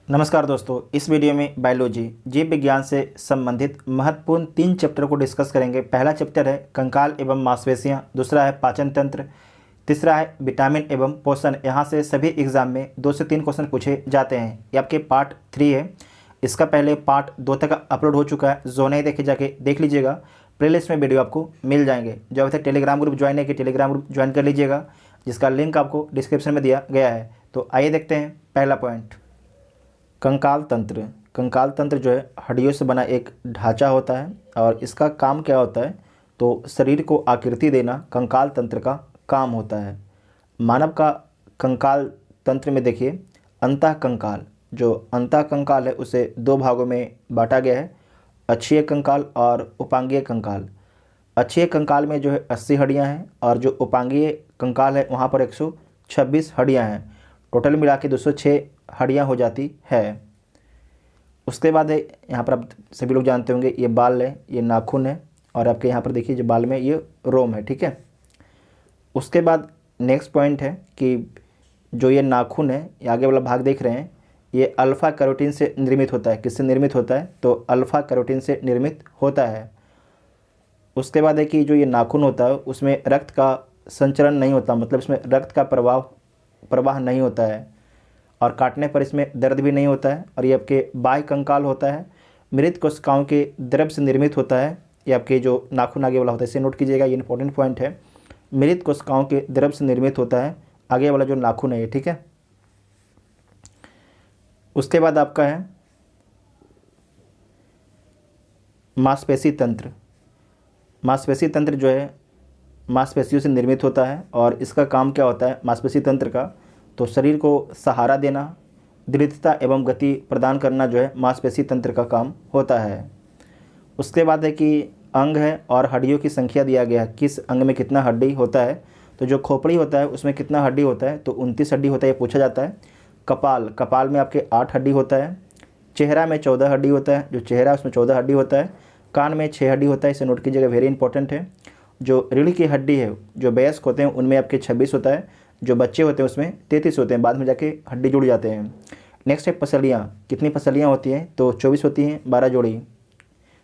नमस्कार दोस्तों, इस वीडियो में बायोलॉजी जीव विज्ञान से संबंधित महत्वपूर्ण 3 चैप्टर को डिस्कस करेंगे। पहला चैप्टर है कंकाल एवं मांसपेशियां, दूसरा है पाचन तंत्र, तीसरा है विटामिन एवं पोषण। यहाँ से सभी एग्जाम में 2 से 3 क्वेश्चन पूछे जाते हैं। ये आपके पार्ट 3 है। इसका पहले पार्ट 2 तक अपलोड हो चुका है, जो नहीं देखे जाके देख लीजिएगा। प्लेलिस्ट में वीडियो आपको मिल जाएंगे। जो अभी तक टेलीग्राम ग्रुप ज्वाइन है कि टेलीग्राम ग्रुप ज्वाइन कर लीजिएगा, जिसका लिंक आपको डिस्क्रिप्शन में दिया गया है। तो आइए देखते हैं पहला पॉइंट, कंकाल तंत्र। कंकाल तंत्र जो है हड्डियों से बना एक ढांचा होता है और इसका काम क्या होता है, तो शरीर को आकृति देना कंकाल तंत्र का काम होता है। मानव का कंकाल तंत्र में देखिए, अंतः कंकाल, जो अंतः कंकाल है उसे 2 भागों में बांटा गया है, अक्षीय कंकाल और उपांगीय कंकाल। अक्षीय कंकाल में जो है 80 हड्डियाँ हैं और जो उपांगीय कंकाल है वहाँ पर 126 हड्डियाँ हैं। टोटल मिला के 206 हड्डियाँ हो जाती है। उसके बाद है, यहाँ पर आप सभी लोग जानते होंगे, ये बाल है, ये नाखून है और आपके यहाँ पर देखिए जो बाल में ये रोम है, ठीक है। उसके बाद नेक्स्ट पॉइंट है कि जो ये नाखून है, ये आगे वाला भाग देख रहे हैं, ये अल्फ़ा कैरोटीन से निर्मित होता है। किससे निर्मित होता है, तो अल्फ़ा कैरोटीन से निर्मित होता है। उसके बाद है कि जो ये नाखून होता है उसमें रक्त का संचरण नहीं होता, मतलब इसमें रक्त का प्रवाह नहीं होता है और काटने पर इसमें दर्द भी नहीं होता है। और ये आपके बाह्य कंकाल होता है, मृत कोशिकाओं के द्रव से निर्मित होता है। ये आपके जो नाखून आगे वाला होता है, इसे नोट कीजिएगा, ये इंपॉर्टेंट पॉइंट है। मृत कोशिकाओं के द्रव से निर्मित होता है आगे वाला जो नाखून है ये, ठीक है। उसके बाद आपका है मांसपेशी तंत्र। मांसपेशी तंत्र जो है मांसपेशियों से निर्मित होता है और इसका काम क्या होता है मांसपेशी तंत्र का, तो शरीर को सहारा देना, दृढ़ता एवं गति प्रदान करना जो है मांसपेशी तंत्र का काम होता है। उसके बाद है कि अंग है और हड्डियों की संख्या दिया गया है, किस अंग में कितना हड्डी होता है। तो जो खोपड़ी होता है उसमें कितना हड्डी होता है, तो 29 हड्डी होता है, ये पूछा जाता है। कपाल में आपके 8 हड्डी होता है। चेहरा में 14 हड्डी होता है, जो चेहरा उसमें 14 हड्डी होता है। कान में 6 हड्डी होता है, इसे नोट कीजिएगा, वेरी इंपॉर्टेंट है। जो रीढ़ की हड्डी है, जो वयस्क होते हैं उनमें आपके 26 होता है, जो बच्चे होते हैं उसमें 33 होते हैं, बाद में जाके हड्डी जुड़ जाते हैं। नेक्स्ट है पसलियाँ। कितनी पसलियाँ होती हैं, तो 24 होती हैं, 12 जोड़ी।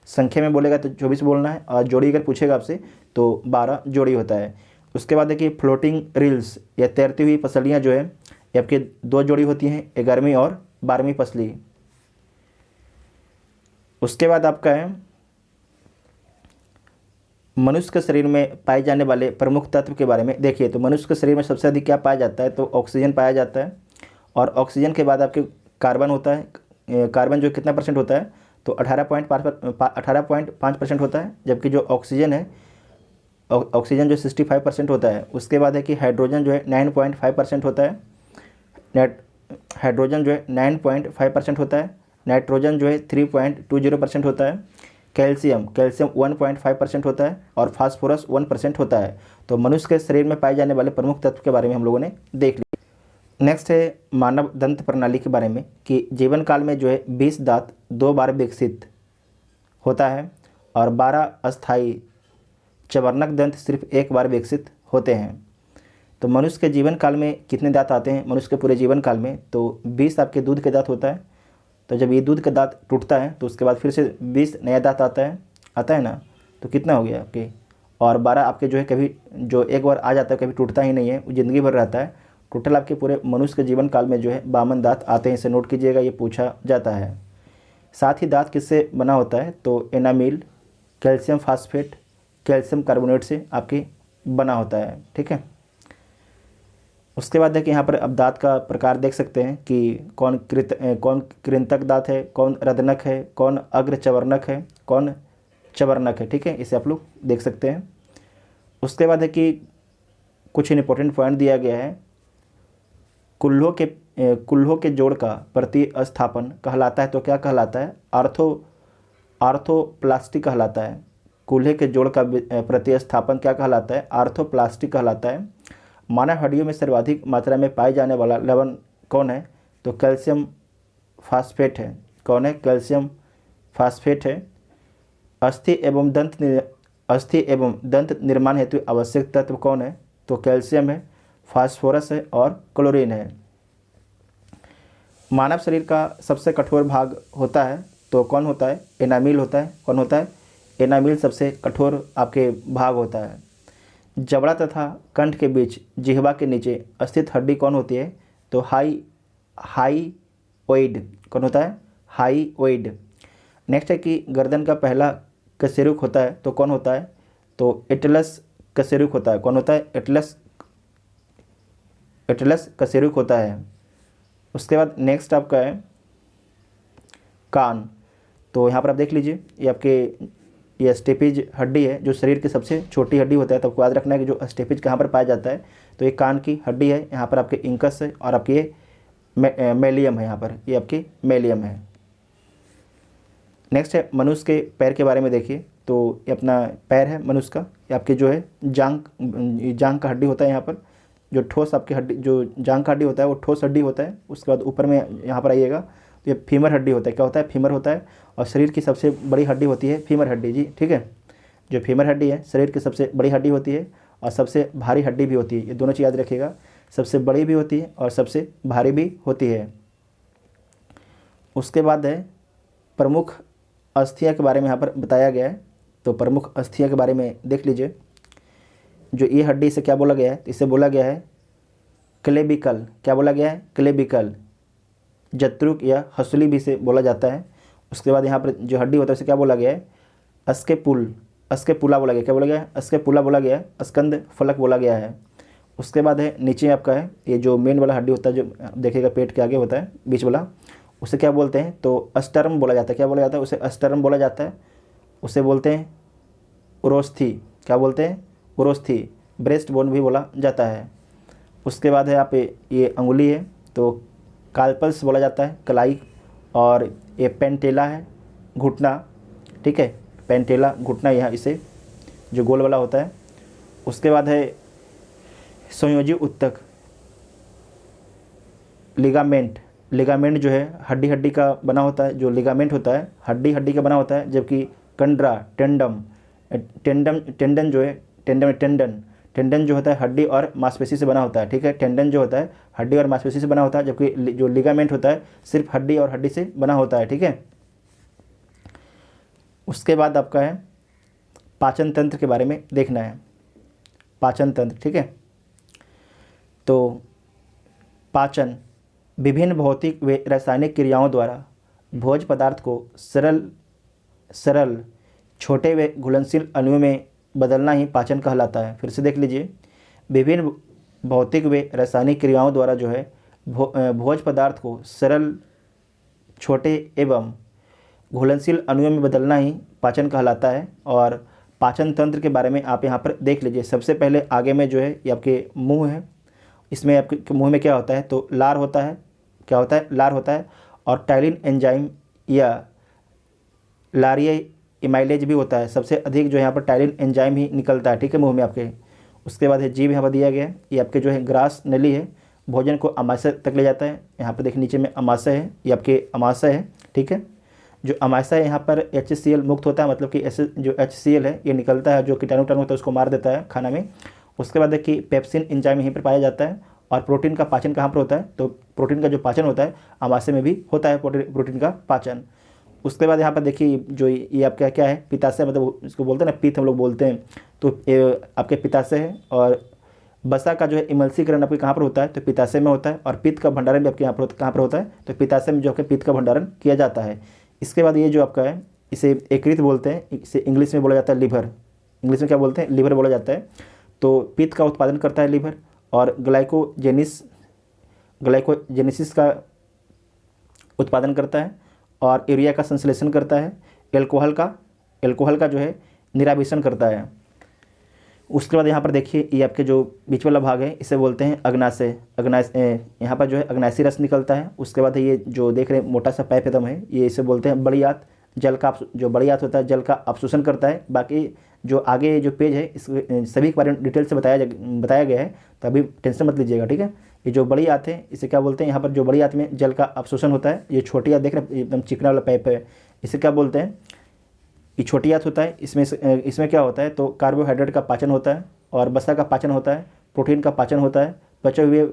संख्या में बोलेगा तो 24 बोलना है और जोड़ी अगर पूछेगा आपसे तो 12 जोड़ी होता है। उसके बाद देखिए फ्लोटिंग रील्स या तैरती हुई पसलियाँ जो है ये आपके 2 जोड़ी होती हैं, 11वीं और 12वीं पसली। उसके बाद आपका है मनुष्य के शरीर में पाए जाने वाले प्रमुख तत्व के बारे में देखिए। तो मनुष्य के शरीर में सबसे अधिक क्या पाया जाता है, तो ऑक्सीजन पाया जाता है और ऑक्सीजन के बाद आपके कार्बन होता है। कार्बन जो कितना परसेंट होता है, तो 18.5% होता है, जबकि जो ऑक्सीजन है, ऑक्सीजन जो 65% होता है। उसके बाद है कि हाइड्रोजन जो है 9.5% होता है। हाइड्रोजन जो है 9.5% होता है। नाइट्रोजन जो है 3.20% होता है। कैल्शियम 1.5% होता है और फास्फोरस 1% होता है। तो मनुष्य के शरीर में पाए जाने वाले प्रमुख तत्व के बारे में हम लोगों ने देख लिया। नेक्स्ट है मानव दंत प्रणाली के बारे में कि जीवन काल में जो है 20 दांत 2 बार विकसित होता है और 12 अस्थायी चवर्णक दंत सिर्फ 1 बार विकसित होते हैं। तो मनुष्य के जीवन काल में कितने दांत आते हैं मनुष्य के पूरे जीवन काल में, तो 20 आपके दूध के दांत होता है। तो जब ये दूध का दांत टूटता है तो उसके बाद फिर से 20 नया दांत आता है ना, तो कितना हो गया आपके, और 12 आपके जो है कभी जो एक बार आ जाता है कभी टूटता ही नहीं है, वो ज़िंदगी भर रहता है। टोटल आपके पूरे मनुष्य के जीवन काल में जो है 52 दांत आते हैं, इसे नोट कीजिएगा, ये पूछा जाता है। साथ ही दांत किससे बना होता है, तो enamel, calcium phosphate, calcium carbonate से आपके बना होता है, ठीक है। उसके बाद देखिए यहाँ पर अब दांत का प्रकार देख सकते हैं कि कौन कृंतक दांत है, कौन रदनक है, कौन अग्र चवर्णक है, कौन चवर्णक है, ठीक है। इसे आप लोग देख सकते हैं। उसके बाद है कि कुछ इंपॉर्टेंट पॉइंट दिया गया है। कुल्हों के जोड़ का प्रतिस्थापन कहलाता है, तो क्या कहलाता है, आर्थोप्लास्टी कहलाता है। कुल्हे के जोड़ का प्रतिस्थापन क्या कहलाता है, आर्थोप्लास्टी कहलाता है। मानव हड्डियों में सर्वाधिक मात्रा में पाए जाने वाला लवण कौन है, तो कैल्शियम फास्फेट है। कौन है, कैल्शियम फास्फेट है। अस्थि एवं दंत निर्माण हेतु आवश्यक तत्व कौन है, तो कैल्शियम है, फास्फोरस है और क्लोरीन है। मानव शरीर का सबसे कठोर भाग होता है तो कौन होता है? एनामिल होता है। कौन होता है? एनामिल सबसे कठोर आपके भाग होता है। जबड़ा तथा कंठ के बीच जिह्वा के नीचे स्थित हड्डी कौन होती है? तो हाईओइड। कौन होता है? हाईओइड। नेक्स्ट है कि गर्दन का पहला कशेरुक होता है तो कौन होता है? तो एटलस कशेरुक होता है। कौन होता है? एटलस कशेरुक होता है। उसके बाद नेक्स्ट आपका है कान। तो यहाँ पर आप देख लीजिए, ये आपके ये स्टेपिज हड्डी है जो शरीर की सबसे छोटी हड्डी होता है। तो आपको याद रखना है कि जो स्टेपिज कहाँ पर पाया जाता है, तो ये कान की हड्डी है। यहाँ पर आपके इंकस है और आपके ये मेलियम है। यहाँ पर ये आपकी मेलियम है। नेक्स्ट है मनुष्य के पैर के बारे में देखिए। तो ये अपना पैर है मनुष्य का। ये आपके जो है जांग का हड्डी होता है। यहाँ पर जो ठोस आपकी हड्डी, जो जांग का हड्डी होता है वो ठोस हड्डी होता है। उसके बाद ऊपर में यहाँ पर आइएगा तो ये फीमर हड्डी होता है। क्या होता है? फीमर होता है। और शरीर की सबसे बड़ी हड्डी होती है फीमर हड्डी जी, ठीक है। जो फीमर हड्डी है शरीर की सबसे बड़ी हड्डी होती है और सबसे भारी हड्डी भी होती है। ये दोनों चीज़ याद रखिएगा, सबसे बड़ी भी होती है और सबसे भारी भी होती है। उसके बाद है प्रमुख अस्थियाँ के बारे में यहाँ पर बताया गया है। तो प्रमुख अस्थियाँ के बारे में देख लीजिए। जो ये हड्डी इसे क्या बोला गया है? इसे बोला गया है क्लेबिकल। क्या बोला गया है? क्लेबिकल। जत्रुक या हसूली भी इसे बोला जाता है। उसके बाद यहाँ पर जो हड्डी होता है उसे क्या बोला गया है? अस्केपुला बोला गया। क्या बोला गया है? अस्केपुला बोला गया है। स्कंद फलक बोला गया है। उसके बाद है नीचे आपका है ये जो मेन वाला हड्डी होता है, जो देखिएगा पेट के आगे होता है बीच वाला, उसे क्या बोलते हैं? तो अस्टर्म बोला जाता है। क्या बोला जाता है? उसे अस्टर्म बोला जाता है। उसे बोलते हैं उरोस्थी। क्या बोलते हैं? उरोस्थी। ब्रेस्ट बोन भी बोला जाता है। उसके बाद है आप ये अंगुली है तो कार्पल्स बोला जाता है, कलाई। और ये पेंटेला है, घुटना, ठीक है। पेंटेला घुटना, यहाँ इसे जो गोल वाला होता है। उसके बाद है संयोजी उत्तक, लिगामेंट। लिगामेंट जो है हड्डी का बना होता है। जो लिगामेंट होता है हड्डी का बना होता है। जबकि कंडरा, टेंडन जो है टेंडन जो होता है हड्डी और मांसपेशी से बना होता है, ठीक है। टेंडन जो होता है हड्डी और मांसपेशी से बना होता है, जबकि जो लिगामेंट होता है सिर्फ हड्डी और हड्डी से बना होता है, ठीक है। उसके बाद आपका है पाचन तंत्र के बारे में देखना है। पाचन तंत्र, ठीक है। तो पाचन विभिन्न भौतिक व रासायनिक क्रियाओं द्वारा भोज्य पदार्थ को सरल छोटे व घुलनशील अणुओं में बदलना ही पाचन कहलाता है। फिर से देख लीजिए, विभिन्न भौतिक व रासायनिक क्रियाओं द्वारा जो है भोज्य पदार्थ को सरल छोटे एवं घुलनशील अणुओं में बदलना ही पाचन कहलाता है। और पाचन तंत्र के बारे में आप यहाँ पर देख लीजिए। सबसे पहले आगे में जो है ये आपके मुंह है। इसमें आपके मुंह में क्या होता है? तो लार होता है। क्या होता है? लार होता है। और टाइलिन एंजाइम या लारिया इमाइलेज भी होता है। सबसे अधिक जो है यहाँ पर टाइलिन एंजाइम ही निकलता है, ठीक है, मुंह में आपके। उसके बाद है जीभ, यहाँ पर दिया गया है। ये आपके जो है ग्रास नली है, भोजन को अमाशय तक ले जाता है। यहाँ पर देखिए नीचे में अमाशय है, ये आपके अमाशय है, ठीक है। जो अमाशय है यहाँ पर HCl मुक्त होता है, मतलब कि ऐसे जो HCl है ये निकलता है, जो कीटाणु होता है उसको मार देता है खाना में। उसके बाद देखिए पेप्सिन एंजाइम यहीं पर पाया जाता है। और प्रोटीन का पाचन कहाँ पर होता है? तो प्रोटीन का जो पाचन होता है अमाशय में भी होता है, प्रोटीन का पाचन। उसके बाद यहाँ पर देखिए जो ये आपका क्या है? पित्ताशय, मतलब इसको बोलते हैं ना, पित्त हम लोग बोलते हैं। तो ये आपके पित्ताशय है। और बसा का जो है इमल्सीकरण आपके कहाँ पर होता है? तो पित्ताशय में होता है। और पित्त का भंडारण भी आपके यहाँ पर कहाँ पर होता है? तो पित्ताशय में जो आपके पित्त का भंडारण किया जाता है। इसके बाद ये जो आपका है इसे यकृत बोलते हैं। इसे इंग्लिश में बोला जाता है लिवर। इंग्लिश में क्या बोलते हैं? लिवर बोला जाता है। तो पित्त का उत्पादन करता है लिवर। और ग्लाइकोजेनेसिस का उत्पादन करता है। और यूरिया का संश्लेषण करता है। एल्कोहल का जो है निरावेशन करता है। उसके बाद यहाँ पर देखिए ये आपके जो बीच वाला भाग है इसे बोलते हैं अग्नाशय। यहाँ पर जो है अग्नाशी रस निकलता है। उसके बाद ये जो देख रहे हैं मोटा सा पाइप एकदम है, ये इसे बोलते हैं बड़ी आंत। जो बड़ी आंत होता है जल का अवशोषण करता है। बाकी जो आगे जो पेज है इस सभी के बारे में डिटेल से बताया गया है, तो अभी टेंशन मत लीजिएगा, ठीक है। ये जो बड़ी आंत है इसे क्या बोलते हैं? यहाँ पर जो बड़ी आंत में जल का अवशोषण होता है। ये छोटी आंत देख रहे हैं एकदम चिकना वाला पाइप है, इसे क्या बोलते हैं? ये छोटी आंत होता है। इसमें क्या होता है? तो कार्बोहाइड्रेट का पाचन होता है और वसा का पाचन होता है, प्रोटीन का पाचन होता है, पचे हुए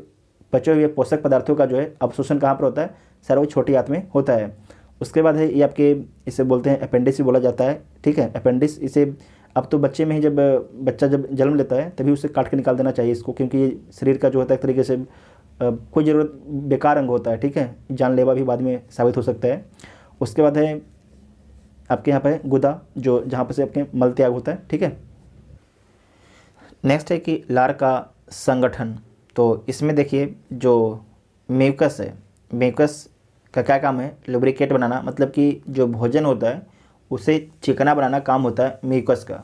बचे हुए पोषक पदार्थों का जो है अवशोषण कहाँ पर होता है, सर्व छोटी आंत में होता है। उसके बाद है ये आपके, इसे बोलते हैं अपेंडिक्स भी बोला जाता है, ठीक है। अपेंडिक्स इसे अब तो बच्चे में ही जब बच्चा जब जन्म लेता है तभी उसे काट के निकाल देना चाहिए इसको, क्योंकि ये शरीर का जो होता है एक तरीके से कोई ज़रूरत बेकार अंग होता है, ठीक है, जानलेवा भी बाद में साबित हो सकता है। उसके बाद है आपके यहाँ पर गुदा, जो जहाँ पर से आपके मल त्याग होता है, ठीक है। नेक्स्ट है कि लार का संगठन। तो इसमें देखिए जो म्यूकस है, म्यूकस का क्या काम है, लुब्रिकेट बनाना, मतलब कि जो भोजन होता है उसे चिकना बनाना काम होता है म्यूकस का।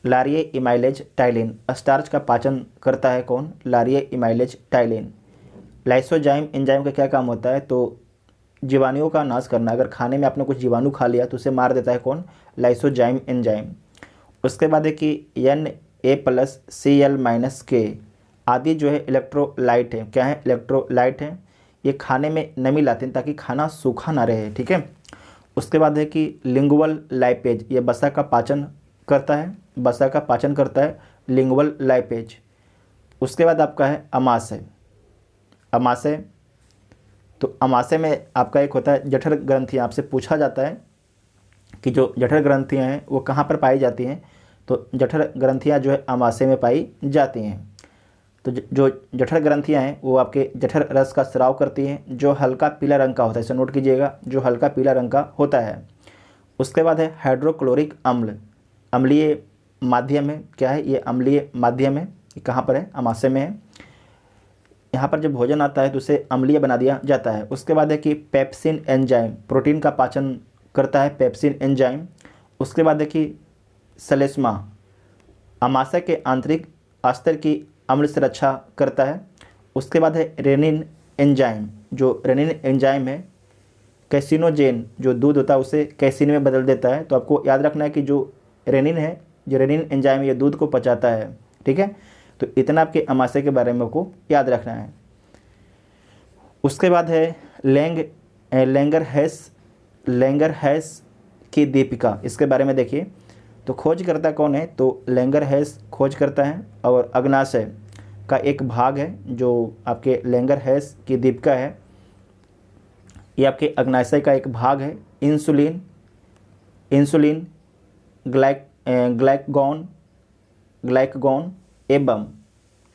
लारिये इमाइलेज टाइलिन, स्टार्च का पाचन करता है कौन, लारिये इमाइलेज टाइलिन। लाइसोजाइम एंजाइम का क्या काम होता है, तो जीवाणुओं का नाश करना। अगर खाने में आपने कुछ जीवाणु खा लिया तो उसे मार देता है कौन, लाइसोजाइम एंजाइम। उसके बाद है कि Na+Cl-K आदि जो है इलेक्ट्रोलाइट है, क्या है, इलेक्ट्रोलाइट है। ये खाने में नमी लाते हैं ताकि खाना सूखा ना रहे, ठीक है। उसके बाद है कि लिंगुअल लाइपेज, ये वसा का पाचन करता है, वसा का पाचन करता है लिंगुअल लाइपेज। उसके बाद आपका है अमाशय। अमाशय, तो अमाशय में आपका एक होता है जठर ग्रंथियाँ। आपसे पूछा जाता है कि जो जठर ग्रंथियाँ हैं वो कहाँ पर पाई जाती हैं, तो जठर ग्रंथियाँ जो है अमाशय में पाई जाती हैं। तो जो जठर ग्रंथियाँ हैं वो आपके जठर रस का स्राव करती हैं, जो हल्का पीला रंग का होता है, इसे नोट कीजिएगा, जो हल्का पीला रंग का होता है। उसके बाद है हाइड्रोक्लोरिक अम्ल, अम्लीय माध्यम है, क्या है ये, अम्लीय माध्यम है। ये कहाँ पर है, अमाशय में है। यहाँ पर जब भोजन आता है तो उसे अम्लीय बना दिया जाता है। उसके बाद है कि पेप्सिन एंजाइम, प्रोटीन का पाचन करता है पेप्सिन एंजाइम। उसके बाद है कि सलेस्मा, अमाशय के आंतरिक अस्तर की अम्ल से रक्षा करता है। उसके बाद है रेनिन एंजाइम, जो रेनिन एंजाइम है कैसिनोजेन, जो दूध होता है उसे कैसिन में बदल देता है। तो आपको याद रखना है कि जो रेनिन है, जो रेनिन एंजाइम ये दूध को पचाता है, ठीक है। तो इतना आपके अमाशय के बारे में आपको याद रखना है। उसके बाद है लैंगरहैस की दीपिका, इसके बारे में देखिए। तो खोज करता कौन है, तो लैंगरहैस खोज करता है, और अग्नाशय का एक भाग है जो आपके लैंगरहैस की दीपिका है, ये आपके अग्नाशय का एक भाग है। इंसुलिन ग्लाइकगॉन एवं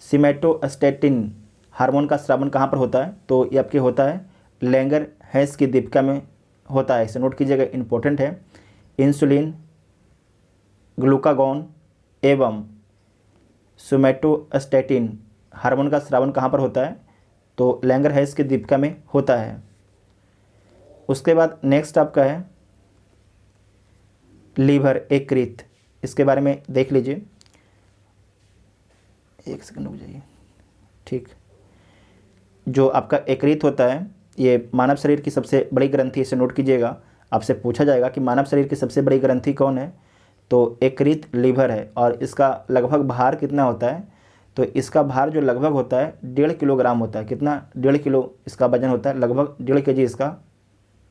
सिमेटोस्टेटिन हार्मोन का स्रावन कहाँ पर होता है, तो ये आपके होता है लैंगरहैस की दीपिका में होता है, इसे नोट कीजिएगा, इंपॉर्टेंट है। इंसुलिन, ग्लूकागॉन एवं सोमेटोस्टेटिन हार्मोन का स्रावन कहाँ पर होता है, तो लैंगरहैस की दीपिका में होता है। उसके बाद नेक्स्ट आपका है लीवर यकृत, इसके बारे में देख लीजिए, एक सेकंड रुक जाइए, ठीक। जो आपका यकृत होता है ये मानव शरीर की सबसे बड़ी ग्रंथि, इसे नोट कीजिएगा। आपसे पूछा जाएगा कि मानव शरीर की सबसे बड़ी ग्रंथि कौन है, तो यकृत लीवर है। और इसका लगभग भार कितना होता है, तो इसका भार जो लगभग होता है 1.5 किलोग्राम होता है। कितना, 1.5 किलो इसका वजन होता है, लगभग 1.5 kg इसका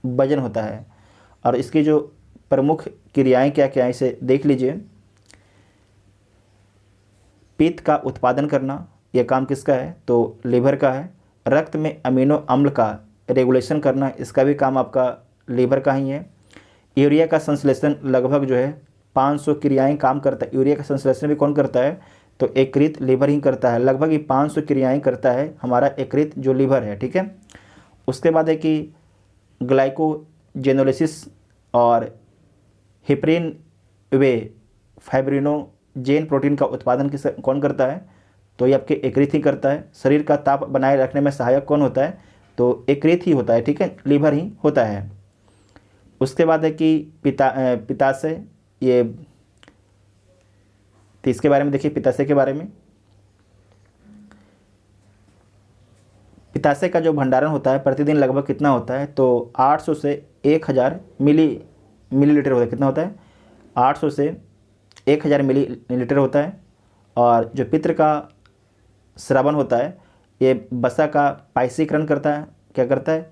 वजन होता है। और इसकी जो प्रमुख क्रियाएं क्या क्या है इसे देख लीजिए। पित्त का उत्पादन करना, यह काम किसका है, तो लीवर का है। रक्त में अमीनो अम्ल का रेगुलेशन करना, इसका भी काम आपका लीवर का ही है। यूरिया का संश्लेषण लगभग जो है 500 क्रियाएं काम करता है। यूरिया का संश्लेषण भी कौन करता है, तो यकृत लीवर ही करता है। लगभग ये 500 क्रियाएं करता है हमारा यकृत जो लीवर है, ठीक है। उसके बाद है कि ग्लाइकोजेनोलिसिस और हिप्रिन वे फाइब्रिनोजेन प्रोटीन का उत्पादन कौन करता है, तो ये आपके यकृत ही करता है। शरीर का ताप बनाए रखने में सहायक कौन होता है, तो यकृत ही होता है, ठीक है, लीवर ही होता है। उसके बाद है कि पित्ताशय, ये तो इसके बारे में देखिए, पित्ताशय के बारे में। पित्ताशय का जो भंडारण होता है प्रतिदिन लगभग कितना होता है, तो 800 से 1000 मिलीलीटर होता है। कितना होता है, 800 से 1000 मिलीलीटर होता है। और जो पित्त का स्रावन होता है ये वसा का पायसीकरण करता है। क्या करता है,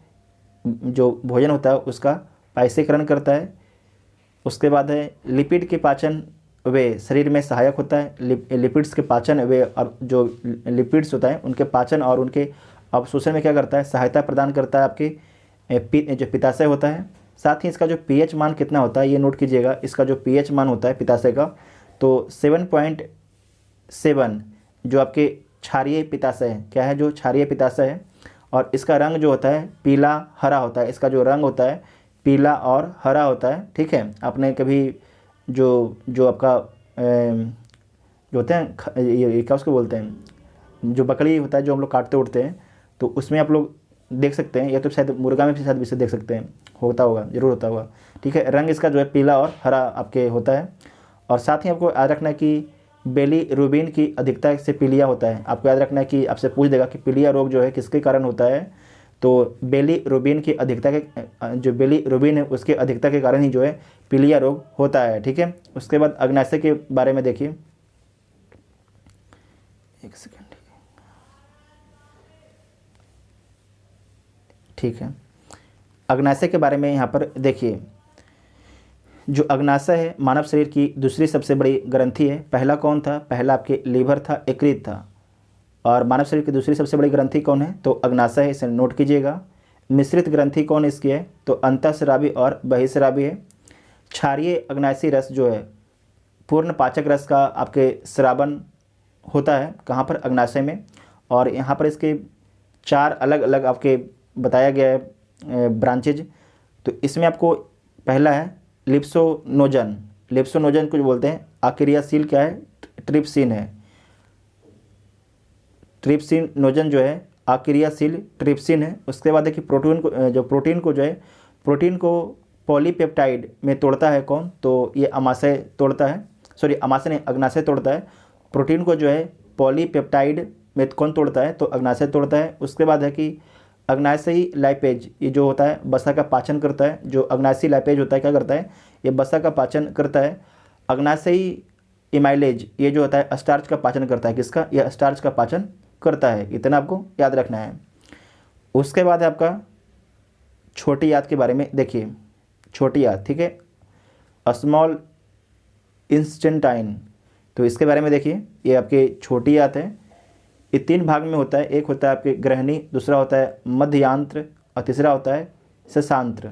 जो भोजन होता है उसका पायसीकरण करता है। उसके बाद है लिपिड के पाचन वे शरीर में सहायक होता है। लिपिड्स के पाचन वे, और जो लिपिड्स होता है उनके पाचन और उनके अवशोषण में क्या करता है, सहायता प्रदान करता है आपके जो पित्ताशय होता है। साथ ही इसका जो पीएच मान कितना होता है ये नोट कीजिएगा, इसका जो पीएच मान होता है पित्ताशय का तो 7.7 जो आपके क्षारीय पित्ताशय है, क्या है जो क्षारीय पित्ताशय है। और इसका रंग जो होता है पीला हरा होता है, इसका जो रंग होता है पीला और हरा होता है। ठीक है, आपने कभी जो जो आपका जो होते हैं ये क्या उसको बोलते हैं, जो बकरी होता है जो हम लोग काटते उठते हैं, तो उसमें आप लोग देख सकते हैं, या तो शायद मुर्गा में भी शायद इसे देख सकते हैं, होता होगा, ज़रूर होता होगा। ठीक है, रंग इसका जो है पीला और हरा आपके होता है। और साथ ही आपको याद रखना है कि बिलीरुबिन की अधिकता से पीलिया होता है। आपको याद रखना है कि आपसे पूछ देगा कि पीलिया रोग जो है किसके कारण होता है, तो बिलीरुबिन की अधिकता के जो बिलीरुबिन है उसके अधिकता के कारण ही जो है पीलिया रोग होता है। ठीक है, उसके बाद अग्नाशय के बारे में देखिए, एक सेकेंड। ठीक है, अग्नाशय के बारे में यहाँ पर देखिए, जो अग्नाशय है मानव शरीर की दूसरी सबसे बड़ी ग्रंथि है। पहला कौन था, पहला आपके लीवर था, यकृत था। और मानव शरीर की दूसरी सबसे बड़ी ग्रंथि कौन है, तो अग्नाशय है, इसे नोट कीजिएगा। मिश्रित ग्रंथि कौन इसकी है, तो अंतःस्रावी और बहिःस्रावी है। क्षारीय अग्नाशयी रस जो है पूर्ण पाचक रस का आपके स्रावन होता है, कहाँ पर, अग्नाशय में। और यहाँ पर इसके 4 अलग अलग आपके बताया गया है ब्रांचेज। तो इसमें आपको पहला है लिप्सोनोजन, लिप्सोनोजन को जो बोलते हैं अक्रियाशील क्या है, ट्रिप्सिन है। ट्रिप्सिनोजन जो है अक्रियाशील ट्रिप्सिन है। उसके बाद देखिए प्रोटीन को जो है प्रोटीन को पॉलीपेप्टाइड में तोड़ता है कौन, तो ये अमाशय तोड़ता है, सॉरी अमाशय नहीं, अग्नाशय तोड़ता है। प्रोटीन को जो है पॉलीपेप्टाइड में कौन तोड़ता है, तो अग्नाशय तोड़ता है। उसके बाद है कि अग्नाशयी लाइपेज, ये जो होता है वसा का पाचन करता है। जो अग्नाशयी लाइपेज होता है क्या करता है, ये वसा का पाचन करता है। अग्नाशयी इमाइलेज ये जो होता है स्टार्च का पाचन करता है, किसका, यह स्टार्च का पाचन करता है। इतना आपको याद रखना है। उसके बाद है आपका छोटी आंत के बारे में देखिए, छोटी आंत, ठीक है, स्मॉल इंस्टेंटाइन, तो इसके बारे में देखिए, ये आपकी छोटी आंत है। ये 3 भाग में होता है, एक होता है आपके ग्रहणी, दूसरा होता है मध्यांत्र और तीसरा होता है सशांत्र।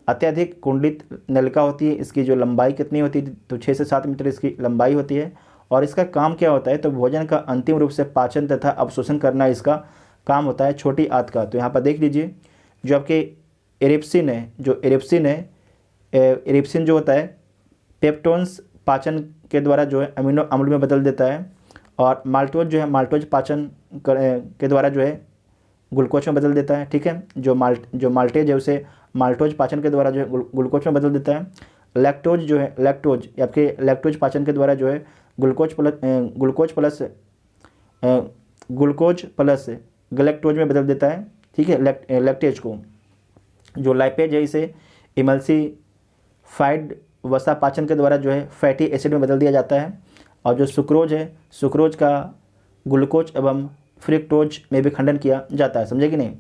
अत्यधिक कुंडलित नलिका होती है, इसकी जो लंबाई कितनी होती है, तो 6 से 7 मीटर इसकी लंबाई होती है। और इसका काम क्या होता है, तो भोजन का अंतिम रूप से पाचन तथा अवशोषण करना इसका काम होता है छोटी आंत का। तो यहाँ पर देख लीजिए, जो आपके एरिप्सिन है, जो एरिप्सिन है, एरिप्सिन जो होता है पेप्टोन्स पाचन के द्वारा जो है अमीनो अम्ल में बदल देता है। और माल्टोज जो है माल्टोज पाचन के द्वारा जो है ग्लूकोज में बदल देता है। ठीक है, जो माल्टेज है उसे माल्टोज पाचन के द्वारा जो है ग्लूकोज में बदल देता है। लैक्टोज जो है, लैक्टोज आपके लैक्टोज पाचन के द्वारा जो है ग्लूकोज प्लस गलेक्टोज में बदल देता है। ठीक है, लैक्टेज को। जो लाइपेज है इसे इमल्सीफाइड वसा पाचन के द्वारा जो है फैटी एसिड में बदल दिया जाता है। और जो सुक्रोज है, सुक्रोज का ग्लूकोज एवं फ्रिक्टोज में भी खंडन किया जाता है। समझे कि नहीं,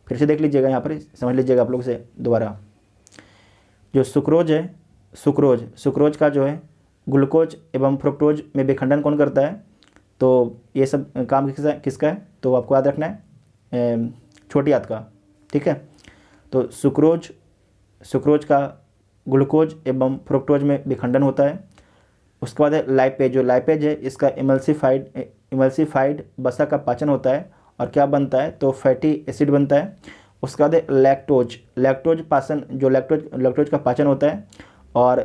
फिर से देख लीजिएगा, यहाँ पर समझ लीजिएगा आप लोग से दोबारा। जो सुक्रोज है, सुक्रोज का जो है ग्लूकोज एवं फ्रुक्टोज में विखंडन कौन करता है, तो ये सब काम किसका है, तो आपको याद रखना है छोटी आंत का। ठीक है, तो सुक्रोज का ग्लूकोज एवं फ्रुक्टोज में विखंडन होता है। उसके बाद है लाइपेज, जो लाइपेज है इसका इमल्सीफाइड वसा का पाचन होता है और क्या बनता है, तो फैटी एसिड बनता है। उसके बाद है लैक्टोज पाचन, जो लैक्टोज का पाचन होता है और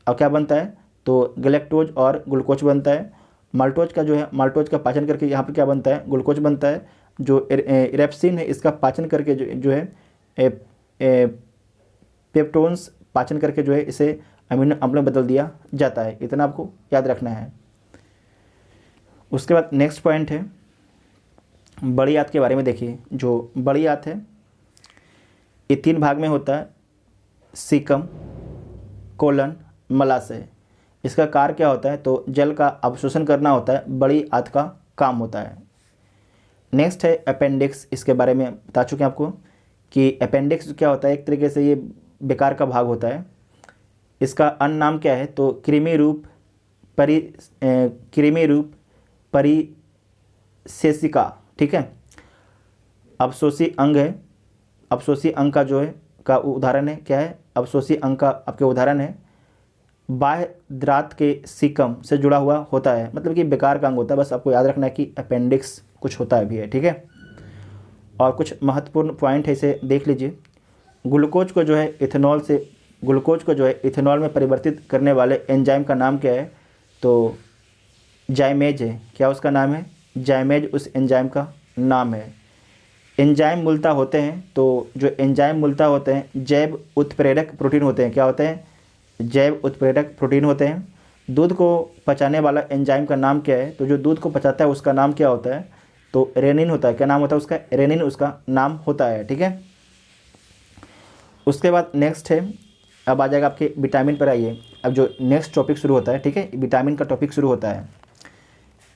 क्या बनता है, तो गलेक्टोज और ग्लूकोज बनता है। माल्टोज का जो है माल्टोज का पाचन करके यहाँ पर क्या बनता है, ग्लूकोज बनता है। जो इरेप्सिन है इसका पाचन करके जो है पेप्टोन्स पाचन करके जो है इसे अमीनो अम्ल में बदल दिया जाता है। इतना आपको याद रखना है। उसके बाद नेक्स्ट पॉइंट है बड़ी आंत के बारे में देखिए। जो बड़ी आंत है ये 3 भाग में होता है, सीकम, कोलन, मलाशय। इसका कार्य क्या होता है, तो जल का अवशोषण करना होता है, बड़ी आंत का काम होता है। नेक्स्ट है अपेंडिक्स, इसके बारे में बता चुके हैं आपको कि अपेंडिक्स क्या होता है, एक तरीके से ये बेकार का भाग होता है। इसका अन्य नाम क्या है, तो कृमि रूप परिशेषिका, ठीक है। अवशोषी अंग है, अवशोषी अंग का जो है का उदाहरण है क्या है, अवशोषी अंग का आपके उदाहरण है बाह्य द्रात के सीकम से जुड़ा हुआ होता है, मतलब कि बेकार का अंग होता है, बस आपको याद रखना है कि अपेंडिक्स कुछ होता है भी है, ठीक है। और कुछ महत्वपूर्ण पॉइंट है, इसे देख लीजिए। ग्लूकोज को जो है इथेनॉल से, ग्लूकोज को जो है इथेनॉल में परिवर्तित करने वाले एंजाइम का नाम क्या है, तो जाइमेज है। क्या उसका नाम है, जाइमेज उस एंजाइम का नाम है। एंजाइम मूलतः होते हैं, तो जो एंजाइम मूलतः होते हैं जैव उत्प्रेरक प्रोटीन होते हैं। क्या होते हैं, जैव उत्प्रेरक प्रोटीन होते हैं। दूध को पचाने वाला एंजाइम का नाम क्या है, तो जो दूध को पचाता है उसका नाम क्या होता है, तो रेनिन होता है। क्या नाम होता है उसका, रेनिन उसका नाम होता है, ठीक है। उसके बाद नेक्स्ट है, अब आ जाएगा आपके विटामिन पर। आइए अब जो नेक्स्ट टॉपिक शुरू होता है, ठीक है, विटामिन का टॉपिक शुरू होता है।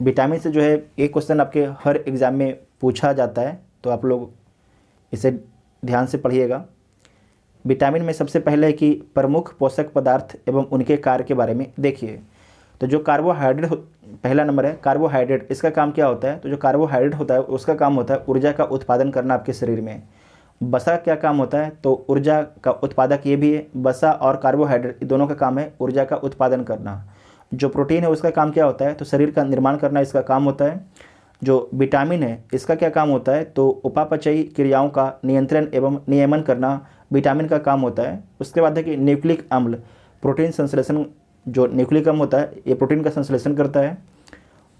विटामिन से जो है एक क्वेश्चन आपके हर एग्ज़ाम में पूछा जाता है, तो आप लोग इसे ध्यान से पढ़िएगा। विटामिन में सबसे पहले है कि प्रमुख पोषक पदार्थ एवं उनके कार्य के बारे में देखिए। तो जो कार्बोहाइड्रेट, पहला नंबर है कार्बोहाइड्रेट, इसका काम क्या होता है, तो जो कार्बोहाइड्रेट होता है उसका काम होता है ऊर्जा का उत्पादन करना आपके शरीर में। वसा क्या काम होता है, तो ऊर्जा का उत्पादक ये भी है। वसा और कार्बोहाइड्रेट दोनों का काम है ऊर्जा का उत्पादन करना। जो प्रोटीन है उसका काम क्या होता है, तो शरीर का निर्माण करना इसका काम होता है। जो विटामिन है इसका क्या काम होता है, तो उपापचयी क्रियाओं का नियंत्रण एवं नियमन करना विटामिन का काम होता है। उसके बाद है कि न्यूक्लिक अम्ल, प्रोटीन संश्लेषण, जो न्यूक्लिक अम्ल होता है ये प्रोटीन का संश्लेषण करता है।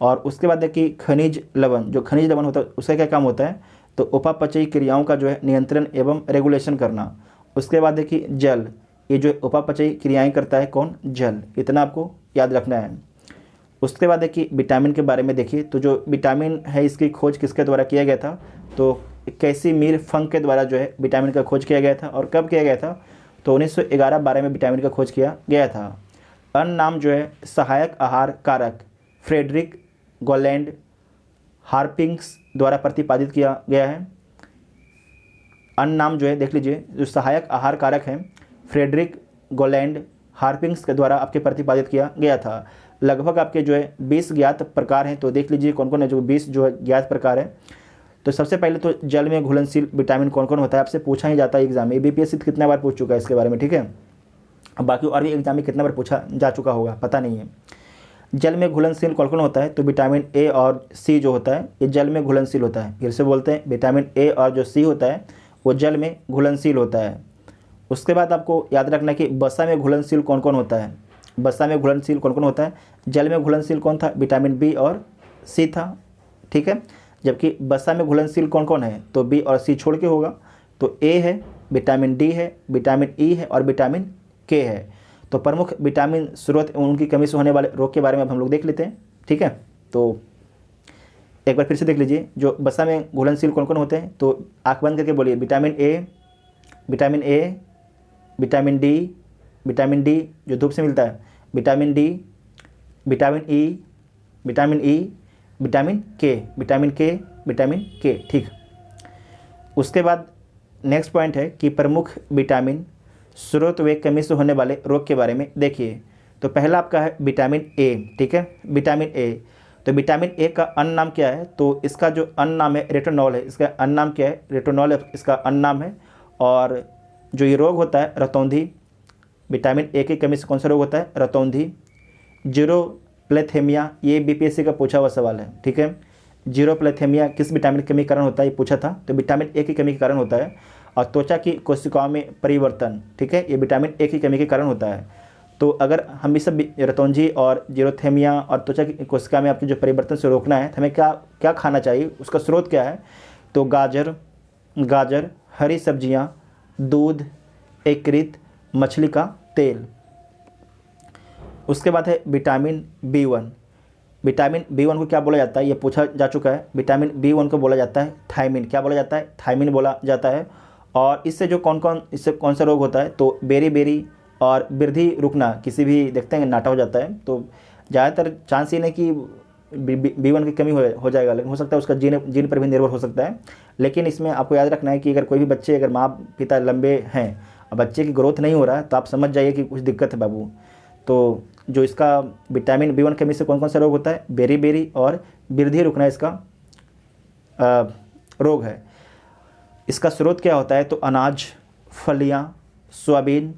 और उसके बाद है कि खनिज लवण, जो खनिज लवण होता है उसका क्या काम होता है, तो उपापचयी क्रियाओं का जो है नियंत्रण एवं रेगुलेशन करना। उसके बाद है कि जल, ये जो उपापचयी क्रियाएं करता है कौन, जल, इतना आपको याद रखना है। उसके बाद है कि विटामिन के बारे में देखिए। तो जो विटामिन है इसकी खोज किसके द्वारा किया गया था, तो कैसिमिर फंक के द्वारा जो है विटामिन का खोज किया गया था। और कब किया गया था, तो 1911-12 में विटामिन का खोज किया गया था। अन्य नाम जो है सहायक आहार कारक फ्रेडरिक गोलैंड हार्पिंग्स द्वारा प्रतिपादित किया गया है। अन्य नाम जो है देख लीजिए, जो सहायक आहार कारक हैं फ्रेडरिक गोलैंड हार्पिंग्स के द्वारा आपके प्रतिपादित किया गया था। लगभग आपके जो है 20 ज्ञात प्रकार हैं, तो देख लीजिए कौन कौन है जो 20 जो है ज्ञात प्रकार है। तो सबसे पहले तो जल में घुलनशील विटामिन कौन कौन होता है, आपसे पूछा ही जाता है एग्जाम में। बीपीएससी कितना बार पूछ चुका है इसके बारे में, ठीक है। अब बाकी और भी एग्जाम में कितना बार पूछा जा चुका होगा पता नहीं है। जल में घुलनशील कौन कौन होता है, तो विटामिन ए और सी जो होता है ये जल में घुलनशील होता है। फिर से बोलते हैं, विटामिन ए और जो सी होता है वो जल में घुलनशील होता है। उसके बाद आपको याद रखना है कि वसा में घुलनशील कौन कौन होता है। वसा में घुलनशील कौन कौन होता है, जल में घुलनशील कौन था, विटामिन बी और सी था, ठीक है। जबकि वसा में घुलनशील कौन कौन है, तो बी और सी छोड़ के होगा। तो ए है, विटामिन डी है, विटामिन ई है और विटामिन के है। तो प्रमुख विटामिन स्रोत उनकी कमी से होने वाले रोग के बारे में अब हम लोग देख लेते हैं, ठीक है। तो एक बार फिर से देख लीजिए, जो वसा में घुलनशील कौन कौन होते हैं, तो आँख बंद करके बोलिए, vitamin A, vitamin A, vitamin D जो धूप से मिलता है, vitamin D, vitamin E, vitamin E, vitamin के, विटामिन के, विटामिन के, ठीक। उसके बाद नेक्स्ट पॉइंट है कि प्रमुख विटामिन स्रोत व कमी से होने वाले रोग के बारे में देखिए। तो पहला आपका है विटामिन ए, ठीक है, विटामिन ए। तो विटामिन ए का अन्य नाम क्या है, तो इसका जो अन्य नाम है रेटिनॉल है। इसका अन्य नाम क्या है, रेटिनॉल इसका अन्य नाम है। और जो ये रोग होता है रतौंधी, विटामिन ए की कमी से कौन सा रोग होता है, रतौंधी। जीरोप्लेथेमिया, ये बीपीएससी का पूछा हुआ सवाल है, ठीक है। जीरोप्लेथेमिया किस विटामिन की कमी के कारण होता है, ये पूछा था, तो विटामिन ए की कमी के कारण होता है। और त्वचा की कोशिकाओं में परिवर्तन, ठीक है, ये विटामिन ए की कमी के कारण होता है। तो अगर हम इस सब रतौंधी और जीरोथेमिया और त्वचा की कोशिका में आपके जो परिवर्तन से रोकना है, तो हमें क्या क्या खाना चाहिए, उसका स्रोत क्या है, तो गाजर, हरी सब्जियां, दूध, यकृत, मछली का तेल। उसके बाद है विटामिन बी1। विटामिन बी1 को क्या बोला जाता है, ये पूछा जा चुका है। विटामिन बी1 को बोला जाता है थायमिन। क्या बोला जाता है, थायमिन बोला जाता है। और इससे कौन सा रोग होता है, तो बेरी और वृद्धि रुकना, किसी भी देखते हैं नाटा हो जाता है, तो ज़्यादातर चांस ये नहीं कि बी1 की कमी हो जाएगा, लेकिन हो सकता है उसका जीन पर भी निर्भर हो सकता है। लेकिन इसमें आपको याद रखना है कि अगर कोई भी बच्चे, अगर माँ पिता लंबे हैं और बच्चे की ग्रोथ नहीं हो रहा है, तो आप समझ जाइए कि कुछ दिक्कत है बाबू। तो जो इसका विटामिन बी1 कमी से कौन कौन सा रोग होता है, बेरी और वृद्धि रुकना इसका रोग है। इसका स्रोत क्या होता है, तो अनाज, फलियाँ, सोयाबीन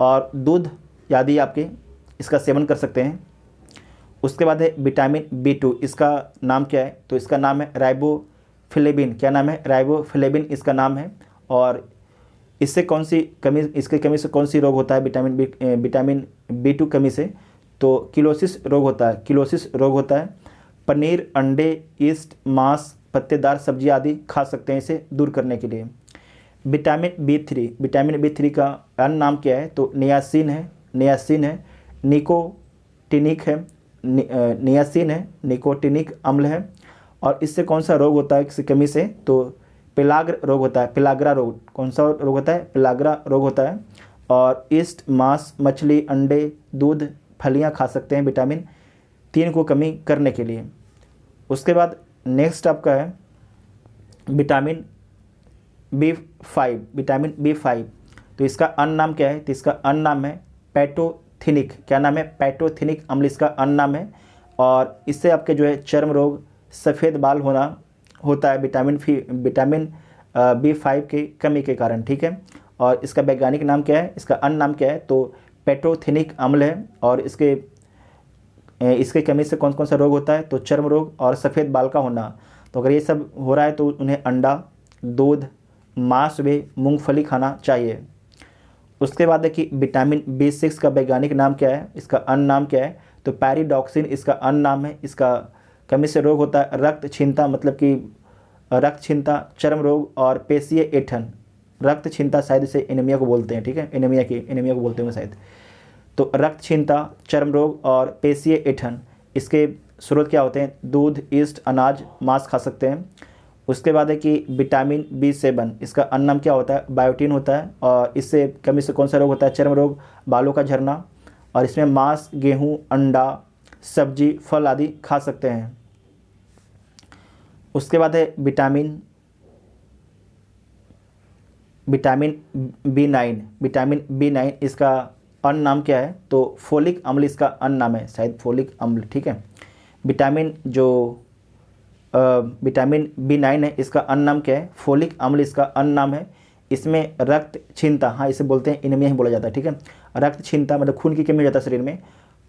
और दूध आदि आपके इसका सेवन कर सकते हैं। उसके बाद है विटामिन B2, इसका नाम क्या है, तो इसका नाम है राइबोफ्लेविन। क्या नाम है, राइबोफ्लेविन इसका नाम है। और इससे कौन सी कमी, इसकी कमी से कौन सी रोग होता है विटामिन B2 कमी से, तो किलोसिस रोग होता है, किलोसिस रोग होता है। पनीर, अंडे, ईस्ट, मांस, पत्तेदार सब्जी आदि खा सकते हैं इसे दूर करने के लिए। विटामिन B3 का अन्य नाम क्या है, तो नियासिन है, नियासिन है, निकोटिनिक है, नियासिन है, निकोटिनिक अम्ल है। और इससे कौन सा रोग होता है, किसी कमी से, तो पेलाग्र रोग होता है, पेलाग्रा रोग। कौन सा रोग होता है, पेलाग्रा रोग होता है। और ईस्ट, मांस, मछली, अंडे, दूध, फलियां खा सकते हैं विटामिन 3 को कमी करने के लिए। उसके बाद नेक्स्ट आपका है विटामिन B5, विटामिन B5। तो इसका अन्य नाम क्या है, तो इसका अन्य नाम है पैटोथिनिक। क्या नाम है, पैटोथिनिक अम्ल इसका अन्य नाम है। और इससे आपके जो है चर्म रोग, सफ़ेद बाल होना होता है विटामिन B5 के कमी के कारण, ठीक है। और इसका वैज्ञानिक नाम क्या है, इसका अन्य नाम क्या है, तो पैटोथिनिक अम्ल है। और इसके कमी से कौन कौन सा रोग होता है, तो चर्म रोग और सफ़ेद बाल का होना। तो अगर ये सब हो रहा है तो उन्हें अंडा, दूध, मांस व मूंगफली खाना चाहिए। उसके बाद है कि विटामिन B6 का वैज्ञानिक नाम क्या है, इसका अन्य नाम क्या है, तो पैरिडॉक्सिन इसका अन्य नाम है। इसका कमी से रोग होता है रक्तक्षीणता, मतलब कि रक्तक्षीणता, चर्म रोग और पेशीय ऐंठन। रक्तक्षीणता शायद इसे एनीमिया को बोलते हैं, ठीक है, एनीमिया को बोलते हैं शायद। तो रक्तक्षीणता, चर्म रोग और पेशीय ऐंठन, इसके स्रोत क्या होते हैं, दूध, ईस्ट, अनाज, मांस खा सकते हैं। उसके बाद है कि विटामिन B7, इसका अन्य नाम क्या होता है, बायोटीन होता है। और इससे कमी से कौन सा रोग होता है, चर्म रोग, बालों का झड़ना। और इसमें मांस, गेहूँ, अंडा, सब्जी, फल आदि खा सकते हैं। उसके बाद है विटामिन B9, विटामिन B9 इसका अन्य नाम क्या है, तो फोलिक अम्ल इसका अन्य नाम है, शायद फोलिक अम्ल, ठीक है। विटामिन B9 है, इसका अन्य नाम क्या है, फोलिक अम्ल इसका अन्य नाम है। इसमें रक्तक्षीणता, हाँ इसे बोलते हैं एनीमिया ही बोला जाता है, ठीक है। रक्तक्षीणता मतलब खून की कमी हो जाता है शरीर में।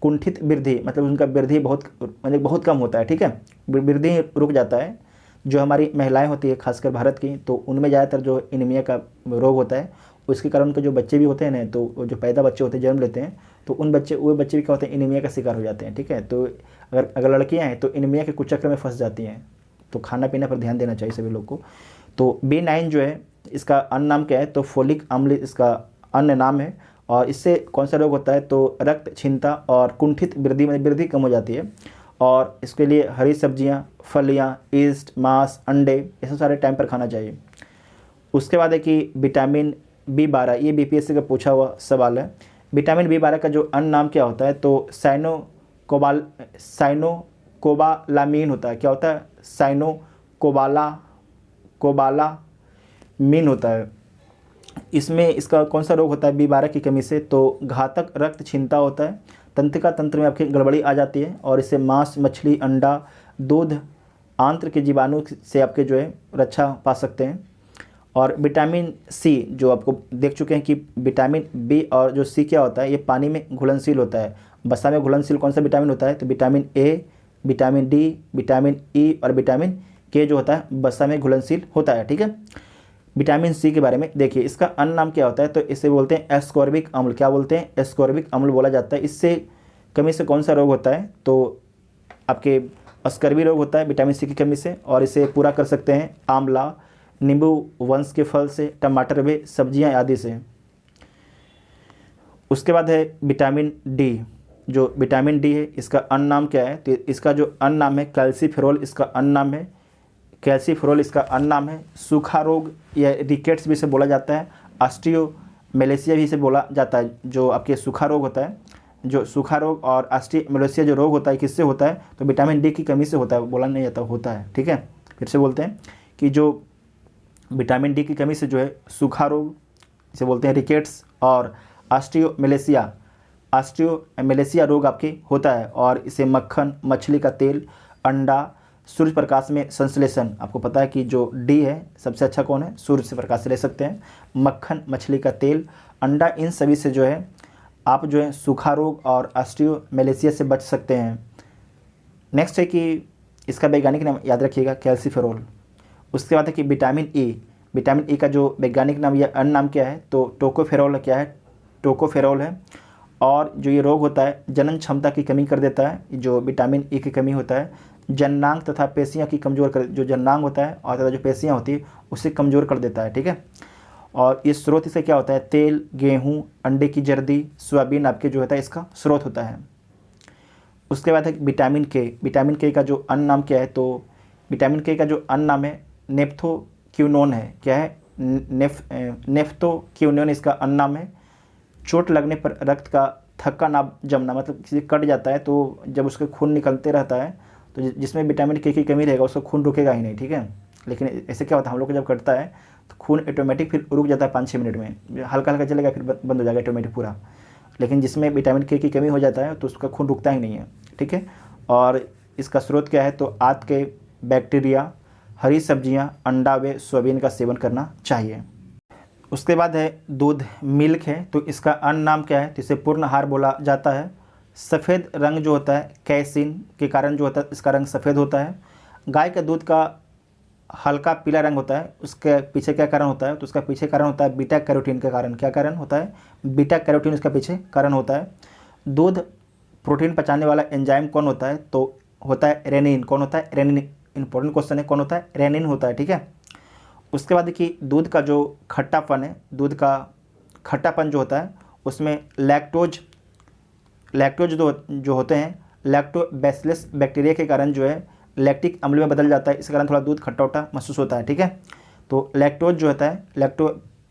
कुंठित वृद्धि मतलब उनका वृद्धि बहुत कम होता है, ठीक है, वृद्धि रुक जाता है। जो हमारी महिलाएं होती है खासकर भारत की, तो उनमें ज़्यादातर जो एनीमिया का रोग होता है, उसके कारण उनके जो बच्चे भी होते हैं ना, तो जो पैदा बच्चे होते हैं, जन्म लेते हैं, तो वो बच्चे भी क्या होते हैं, एनीमिया का शिकार हो जाते हैं, ठीक है। तो अगर लड़कियां हैं तो एनीमिया के कुचक्र में फंस जाती हैं। तो खाना पीना पर ध्यान देना चाहिए सभी लोग को। तो B9 जो है इसका अन्य नाम क्या है, तो फोलिक अम्ल इसका अन्य नाम है। और इससे कौन सा रोग होता है, तो रक्तक्षीणता और कुंठित वृद्धि, मतलब वृद्धि कम हो जाती है। और इसके लिए हरी सब्जियां, फलियां, ईस्ट, मांस, अंडे, ये सब सारे टाइम पर खाना चाहिए। उसके बाद है कि विटामिन B12, ये BPSC का पूछा हुआ सवाल है। विटामिन B12 का जो अन्य नाम क्या होता है, तो साइनोकोबालामीन होता है। क्या होता है, साइनोकोबालामीन होता है। इसमें इसका कौन सा रोग होता है B12 की कमी से, तो घातक रक्तक्षीणता होता है। तंत्रिका तंत्र में आपकी गड़बड़ी आ जाती है। और इससे मांस, मछली, अंडा, दूध, आंत्र के जीवाणु से आपके जो है रक्षा पा सकते हैं। और विटामिन C जो आपको देख चुके हैं कि विटामिन B और जो C क्या होता है, ये पानी में घुलनशील होता है। वसा में घुलनशील कौन सा विटामिन होता है, तो vitamin A, vitamin D, vitamin E और विटामिन K जो होता है वसा में घुलनशील होता है, ठीक है। विटामिन C के बारे में देखिए, इसका अन्य नाम क्या होता है, तो इसे बोलते हैं एस्कॉर्बिक अम्ल। क्या बोलते हैं, एस्कॉर्बिक अम्ल बोला जाता है। इससे कमी से कौन सा रोग होता है, तो आपके स्कर्वी रोग होता है विटामिन C की कमी से। और इसे पूरा कर सकते हैं आंवला, नींबू वंश के फल से, टमाटर व सब्जियां आदि से। उसके बाद है विटामिन D, जो विटामिन D है इसका अन्य नाम क्या है, तो इसका जो अन्य नाम है कैल्सीफेरोल, इसका अन्य नाम है कैल्सीफेरोल, इसका अन्य नाम है। सूखा रोग या रिकेट्स भी इसे बोला जाता है। ऑस्टियोमेलेसिया भी इसे बोला जाता है। जो आपके सूखा रोग होता है, जो सूखा रोग और ऑस्टियोमेलेसिया जो रोग होता है किससे होता है, तो विटामिन D की कमी से होता है, बोला नहीं जाता, होता है, ठीक है। फिर से बोलते हैं कि जो विटामिन D की कमी से जो है सूखा रोग, इसे बोलते हैं रिकेट्स, और ऑस्टियोमेलेसिया रोग आपके होता है। और इसे मक्खन, मछली का तेल, अंडा, सूर्य प्रकाश में संश्लेषण, आपको पता है कि जो डी है सबसे अच्छा कौन है, सूर्य से प्रकाश से ले सकते हैं। मक्खन, मछली का तेल, अंडा, इन सभी से जो है आप जो है सूखा रोग और ऑस्टियोमेलेसिया से बच सकते हैं। नेक्स्ट है कि इसका वैज्ञानिक नाम याद रखिएगा, कैल्सीफेरोल। उसके बाद है कि विटामिन ई, विटामिन ई का जो वैज्ञानिक नाम या अन्य नाम क्या है, तो टोकोफेरोल क्या है, टोकोफेरोल है। और जो ये रोग होता है जनन क्षमता की कमी कर देता है, जो विटामिन ई की कमी होता है जननांग तथा पेशियाँ की कमज़ोर कर, जो जननांग होता है और तथा जो पेशियाँ होती है उसे कमज़ोर कर देता है, ठीक है। और इस स्रोत से क्या होता है, तेल, गेहूँ, अंडे की जर्दी, सोयाबीन आपके जो होता है इसका स्रोत होता है। उसके बाद है विटामिन के, विटामिन के का जो अन्य नाम क्या है, तो विटामिन के का जो अन्य नाम है नेफ्थोक्विनोन है, क्या है, नेफ्थोक्विनोन इसका अन्य नाम है। चोट लगने पर रक्त का थक्का ना जमना, मतलब किसी कट जाता है तो जब उसके खून निकलते रहता है तो जिसमें विटामिन के की कमी रहेगा उसका खून रुकेगा ही नहीं, ठीक है। लेकिन ऐसे क्या होता है, हम लोग को जब कटता है तो खून ऑटोमेटिक फिर रुक जाता है 5-6 मिनट में, हल्का हल्का चलेगा फिर बंद हो जाएगा ऑटोमेटिक पूरा। लेकिन जिसमें विटामिन के की कमी हो जाता है तो उसका खून रुकता ही नहीं है, ठीक है। और इसका स्रोत क्या है, तो आंत के बैक्टीरिया, हरी सब्जियां, अंडा व सोयाबीन का सेवन करना चाहिए। उसके बाद है दूध, मिल्क है, तो इसका अन्य नाम क्या है, तो इसे पूर्णहार बोला जाता है। सफ़ेद रंग जो होता है कैसीन के कारण जो होता है इसका रंग सफ़ेद होता है। गाय के दूध का हल्का पीला रंग होता है, उसके पीछे क्या कारण होता है, तो उसका पीछे कारण होता है बीटा कैरोटीन के कारण। क्या कारण होता है, बीटा कैरोटीन इसका पीछे कारण होता है। दूध प्रोटीन पचाने वाला एंजाइम कौन होता है, तो होता है रेनिन। कौन होता है, रेनिन। इंपॉर्टेंट क्वेश्चन है, कौन होता है, रेनिन होता है, ठीक है। उसके बाद देखिए दूध का जो खट्टापन है, दूध का खट्टापन जो होता है उसमें लैक्टोज जो होते हैं लैक्टोबैसिलस बैक्टीरिया के कारण जो है लैक्टिक अम्ल में बदल जाता है, इस कारण थोड़ा दूध खट्टा उट्टा महसूस होता है, ठीक है। तो लैक्टोज जो होता है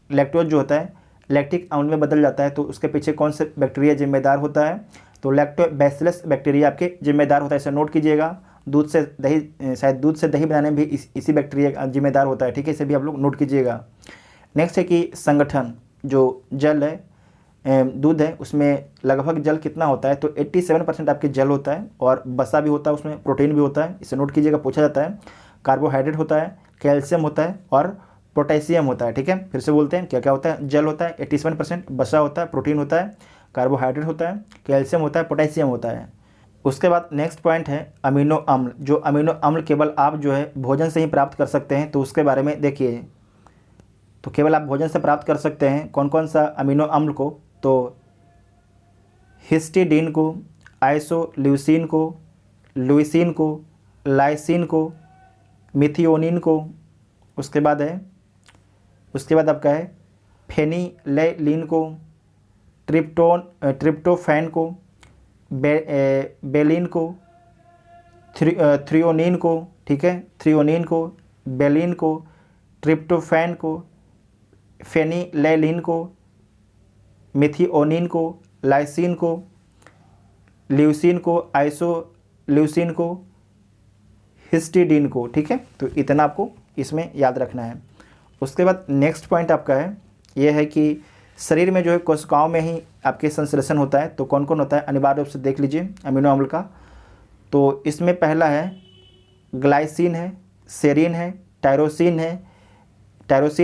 लैक्टोज जो होता है लैक्टिक अम्ल में बदल जाता है, तो उसके पीछे कौन से बैक्टीरिया जिम्मेदार होता है, तो लैक्टोबैसिलस बैक्टीरिया आपके जिम्मेदार होता है, इसे नोट कीजिएगा। दूध से दही, शायद दूध से दही बनाने में भी इसी बैक्टीरिया जिम्मेदार होता है, ठीक है, इसे भी आप लोग नोट कीजिएगा। नेक्स्ट है कि संगठन, जो जल है दूध है उसमें लगभग जल कितना होता है, तो 87% आपके जल होता है और वसा भी होता है, उसमें प्रोटीन भी होता है, इसे नोट कीजिएगा, पूछा जाता है। कार्बोहाइड्रेट होता है, कैल्शियम होता है और पोटेशियम होता है, ठीक है। फिर से बोलते हैं क्या क्या होता है, जल होता है 87%, वसा होता है, प्रोटीन होता है, कार्बोहाइड्रेट होता है, कैल्शियम होता है, पोटेशियम होता है। उसके बाद नेक्स्ट पॉइंट है अमीनो अम्ल। जो अमीनो अम्ल केवल आप जो है भोजन से ही प्राप्त कर सकते हैं, तो उसके बारे में देखिए। तो केवल आप भोजन से प्राप्त कर सकते हैं कौन कौन सा अमीनो अम्ल को, तो हिस्टिडीन को, आइसोल्यूसिन को, लुइसिन को, लाइसिन को, मिथियोनिन को। उसके बाद आपका है फेनिलैलिन को, ट्रिप्टोफैन को, बेलिन को, थ्रियोनिन को, ठीक है, थ्रियोनिन को, बेलिन को, ट्रिप्टोफैन को, फेनिलैलिन को, मिथियोनिन को, लाइसिन को, ल्यूसिन को, आइसोल्यूसिन को, हिस्टिडीन को, ठीक है। तो इतना आपको इसमें याद रखना है। उसके बाद नेक्स्ट पॉइंट आपका है ये है कि शरीर में जो है कोशिकाओं में ही आपके संश्लेषण होता है, तो कौन कौन होता है अनिवार्य रूप से देख लीजिए अमीनो अम्ल का। तो इसमें पहला है ग्लाइसिन है, सेरीन है, टायरोसिन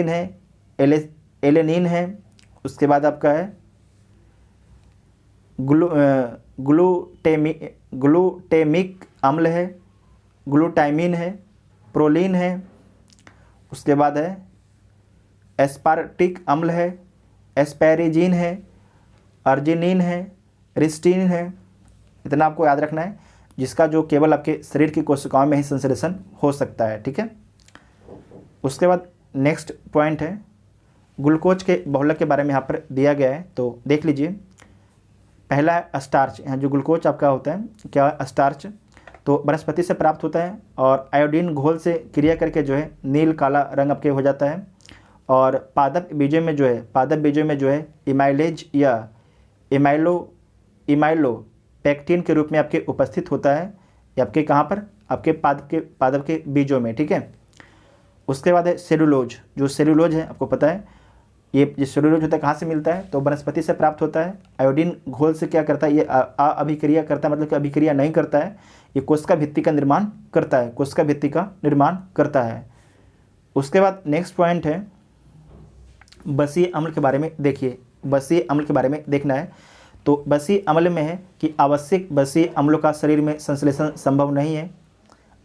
है, एलेनिन है। उसके बाद आपका है ग्लूटेमिक अम्ल है, ग्लूटामिन है, प्रोलीन है। उसके बाद है एस्पार्टिक अम्ल है, एस्पैरिजीन है, अर्जिनिन है, रिस्टीन है। इतना आपको याद रखना है, जिसका जो केवल आपके शरीर की कोशिकाओं में ही संश्लेषण हो सकता है, ठीक है। उसके बाद नेक्स्ट पॉइंट है ग्लूकोज के बहुलक के बारे में यहाँ पर दिया गया है, तो देख लीजिए। पहला है स्टार्च। यहाँ जो ग्लूकोज आपका होता है क्या है, स्टार्च, तो वनस्पति से प्राप्त होता है और आयोडीन घोल से क्रिया करके जो है नील काला रंग आपके हो जाता है। और पादप बीजों में जो है इमाइलेज या इमाइलो पैक्टिन के रूप में आपके उपस्थित होता है, ये आपके कहाँ पर, आपके पादप के बीजों में, ठीक है। उसके बाद है सेलुलोज। जो सेलुलोज है आपको पता है ये जो सेलुलोज होता है कहाँ से मिलता है, तो वनस्पति से प्राप्त होता है। आयोडीन घोल से क्या करता है, ये अभिक्रिया करता है, मतलब कि अभिक्रिया नहीं करता है, ये कोशिका भित्ति का निर्माण करता है, कोशिका भित्ति का निर्माण करता है। उसके बाद नेक्स्ट पॉइंट है बसीय अम्ल के बारे में। देखिए बसीय अम्ल के बारे में देखना है, तो बसीय अम्ल में है कि आवश्यक बसीय अम्लों का शरीर में संश्लेषण संभव नहीं है।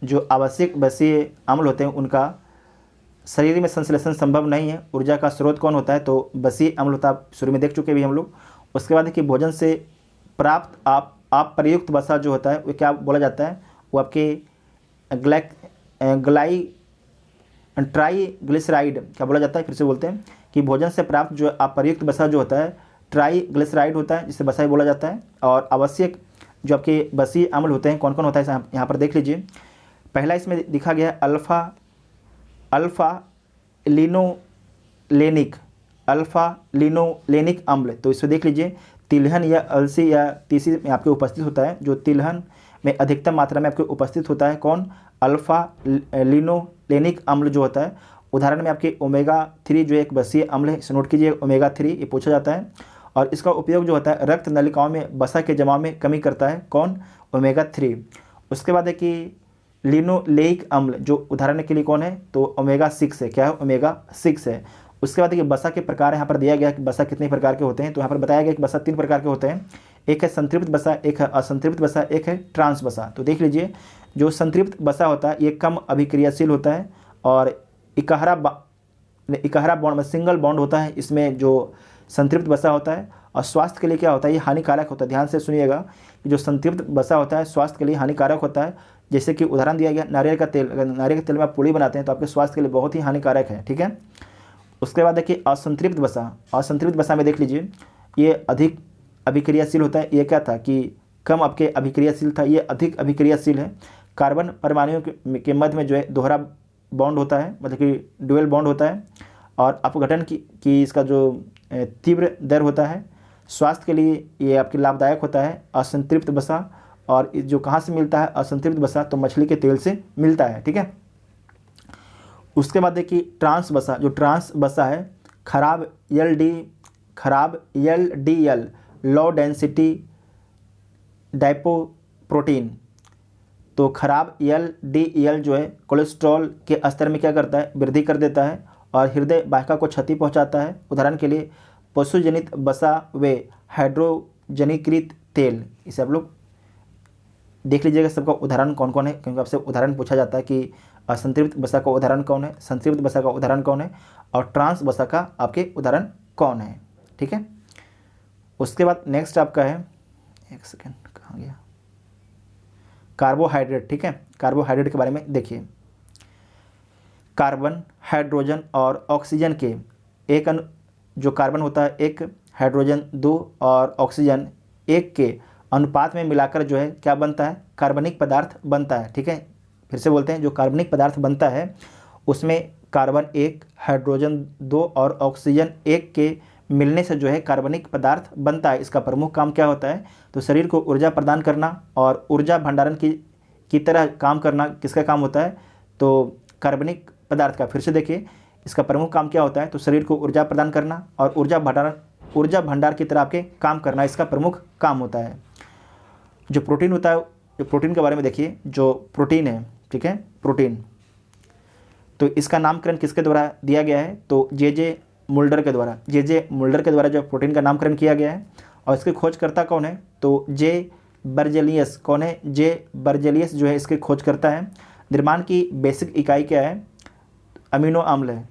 जो आवश्यक बसीय अम्ल होते हैं उनका शरीर में संश्लेषण संभव नहीं है। ऊर्जा का स्रोत कौन होता है, तो बसीय अम्ल होता है, आप शुरू में देख चुके भी हम लोग। उसके बाद कि भोजन से प्राप्त आप प्रयुक्त वसा जो होता है वो क्या बोला जाता है, वो आपके ट्राईग्लिसराइड क्या बोला जाता है, फिर से बोलते हैं कि भोजन से प्राप्त जो अप्रयुक्त वसा जो होता है ट्राईग्लिसराइड होता है, जिसे वसा बोला जाता है। और आवश्यक जो आपके बसीय अम्ल होते हैं कौन कौन होता है यहाँ पर देख लीजिए। पहला इसमें दिखा गया है अल्फा लिनोलेनिक अम्ल। तो इसमें देख लीजिए तिलहन या अलसी या तीसी में आपके उपस्थित होता है। जो तिलहन में अधिकतम मात्रा में आपके उपस्थित होता है कौन, अल्फा लिनोलेनिक अम्ल जो होता है। उदाहरण में आपके ओमेगा 3 जो एक बसीय अम्ल है, इसे नोट कीजिए, ओमेगा 3 ये पूछा जाता है। और इसका उपयोग जो होता है रक्त नलिकाओं में वसा के जमाव में कमी करता है, कौन, ओमेगा 3। उसके बाद है कि लिनोलेइक अम्ल जो उदाहरण के लिए कौन है, तो ओमेगा 6 है, क्या है, ओमेगा 6 है। उसके बाद देखिए वसा के प्रकार यहाँ पर दिया गया कि वसा कितने प्रकार के होते हैं, तो यहाँ पर बताया गया कि वसा 3 प्रकार के होते हैं। एक है संतृप्त वसा, एक है असंतृप्त वसा, एक है ट्रांस वसा। तो देख लीजिए जो संतृप्त वसा होता है ये कम अभिक्रियाशील होता है और इकहरा बॉन्ड में सिंगल बॉन्ड होता है इसमें जो संतृप्त वसा होता है। और स्वास्थ्य के लिए क्या होता है, ये हानिकारक होता है। ध्यान से सुनिएगा कि जो संतृप्त वसा होता है स्वास्थ्य के लिए हानिकारक होता है। जैसे कि उदाहरण दिया गया नारियल का तेल, अगर नारियल के तेल में आप पूड़ी बनाते हैं तो आपके स्वास्थ्य के लिए बहुत ही हानिकारक है, ठीक है। उसके बाद देखिए असंतृप्त वसा में देख लीजिए ये अधिक अभिक्रियाशील होता है। ये क्या था कि कम आपके अभिक्रियाशील था, ये अधिक अभिक्रियाशील है। कार्बन परमाणुओं के मध्य में जो है दोहरा बॉन्ड होता है, मतलब कि डुअल बॉन्ड होता है। और अपघटन की इसका जो तीव्र दर होता है। स्वास्थ्य के लिए ये आपके लाभदायक होता है असंतृप्त वसा। और जो कहाँ से मिलता है असंतृप्त वसा, तो मछली के तेल से मिलता है, ठीक है। उसके बाद देखिए ट्रांस वसा, जो ट्रांस वसा है खराब एलडीएल लो डेंसिटी डाइपोप्रोटीन। तो खराब एलडीएल जो है कोलेस्ट्रॉल के स्तर में क्या करता है, वृद्धि कर देता है और हृदय वाहिका को क्षति पहुंचाता है। उदाहरण के लिए पशुजनित वसा व हाइड्रोजनीकृत तेल, इसे आप लोग देख लीजिएगा सबका उदाहरण कौन कौन है, क्योंकि आपसे उदाहरण पूछा जाता है कि असंतृप्त वसा का उदाहरण कौन है, संतृप्त वसा का उदाहरण कौन है और ट्रांस वसा का आपके उदाहरण कौन है, ठीक है। उसके बाद नेक्स्ट आपका है, एक सेकेंड कहाँ गया, कार्बोहाइड्रेट, ठीक है। कार्बोहाइड्रेट के बारे में देखिए, कार्बन, हाइड्रोजन और ऑक्सीजन के एक जो कार्बन होता है 1, हाइड्रोजन 2 और ऑक्सीजन 1 के अनुपात में मिलाकर जो है क्या बनता है, कार्बनिक पदार्थ बनता है, ठीक है। फिर से बोलते हैं, जो कार्बनिक पदार्थ बनता है उसमें कार्बन 1, हाइड्रोजन 2 और ऑक्सीजन 1 के मिलने से जो है कार्बनिक पदार्थ बनता है। इसका प्रमुख काम क्या होता है, तो शरीर को ऊर्जा प्रदान करना और ऊर्जा भंडारण की तरह काम करना। किसका काम होता है, तो कार्बनिक पदार्थ का। फिर से देखिए इसका प्रमुख काम क्या होता है, तो शरीर को ऊर्जा प्रदान करना और ऊर्जा भंडार की तरह आपके काम करना, इसका प्रमुख काम होता है। जो प्रोटीन होता है, जो प्रोटीन के बारे में देखिए, जो प्रोटीन है, ठीक है, प्रोटीन, तो इसका नामकरण किसके द्वारा दिया गया है, तो जे मुल्डर के द्वारा जो प्रोटीन का नामकरण किया गया है। और इसके खोजकर्ता कौन है, तो जे बर्जेलियस। कौन है, जे बर्जेलियस जो है इसके खोजकर्ता है। निर्माण की बेसिक इकाई क्या है, अमीनो अम्ल है।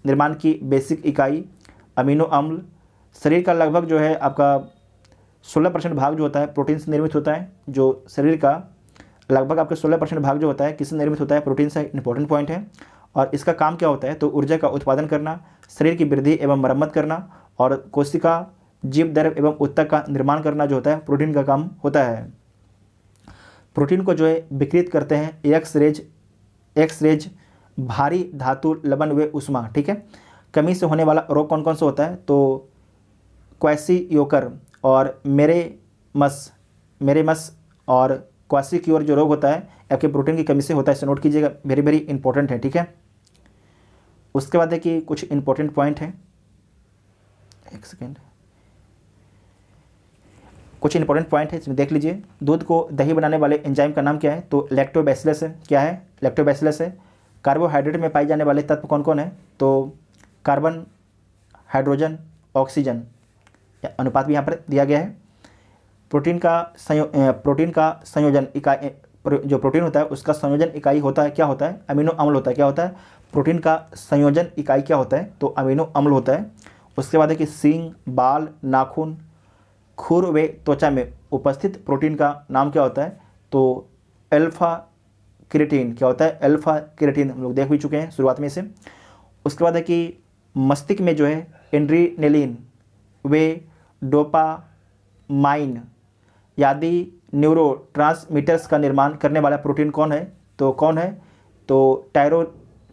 निर्माण की बेसिक इकाई अमीनो अम्ल। शरीर का लगभग जो है आपका 16% भाग जो होता है प्रोटीन से निर्मित होता है। जो शरीर का लगभग आपके 16% भाग जो होता है किससे निर्मित होता है, प्रोटीन से। इंपॉर्टेंट पॉइंट है। और इसका काम क्या होता है, तो ऊर्जा का उत्पादन करना, शरीर की वृद्धि एवं मरम्मत करना और कोशिका, जीव द्रव एवं ऊतक का निर्माण करना जो होता है प्रोटीन का काम होता है। प्रोटीन को जो है विकृत करते हैं एक्स-रेज, भारी धातु, लवण व उष्मा, ठीक है। कमी से होने वाला रोग कौन कौन सा होता है, तो क्वैसियोकर और मेरेमस और क्वासिक्योर जो रोग होता है आपके प्रोटीन की कमी से होता है। इसे नोट कीजिएगा, वेरी इंपॉर्टेंट है, ठीक है। उसके बाद देखिए कुछ इंपॉर्टेंट पॉइंट है। एक सेकेंड, कुछ इंपॉर्टेंट पॉइंट है इसमें देख लीजिए। दूध को दही बनाने वाले एंजाइम का नाम क्या है? तो लैक्टोबैसिलस है। क्या है? लैक्टोबैसिलस है। कार्बोहाइड्रेट में पाए जाने वाले तत्व कौन कौन है? तो कार्बन, हाइड्रोजन, ऑक्सीजन, अनुपात भी यहाँ पर दिया गया है। प्रोटीन का संयोजन इकाई, जो प्रोटीन होता है उसका संयोजन इकाई होता है, क्या होता है? अमीनो अम्ल होता है। क्या होता है? प्रोटीन का संयोजन इकाई क्या होता है? तो अमीनो अम्ल होता है। उसके बाद है कि सींग, बाल, नाखून, खुर व त्वचा में उपस्थित प्रोटीन का नाम क्या होता है? तो अल्फा क्रिएटिन। क्या होता है? अल्फा क्रिएटिन, हम लोग देख भी चुके हैं शुरुआत में से। उसके बाद है कि मस्तिष्क में जो है एड्रेनलिन वे डोपामाइन आदि न्यूरो ट्रांसमीटर्स का निर्माण करने वाला प्रोटीन कौन है? तो कौन है? तो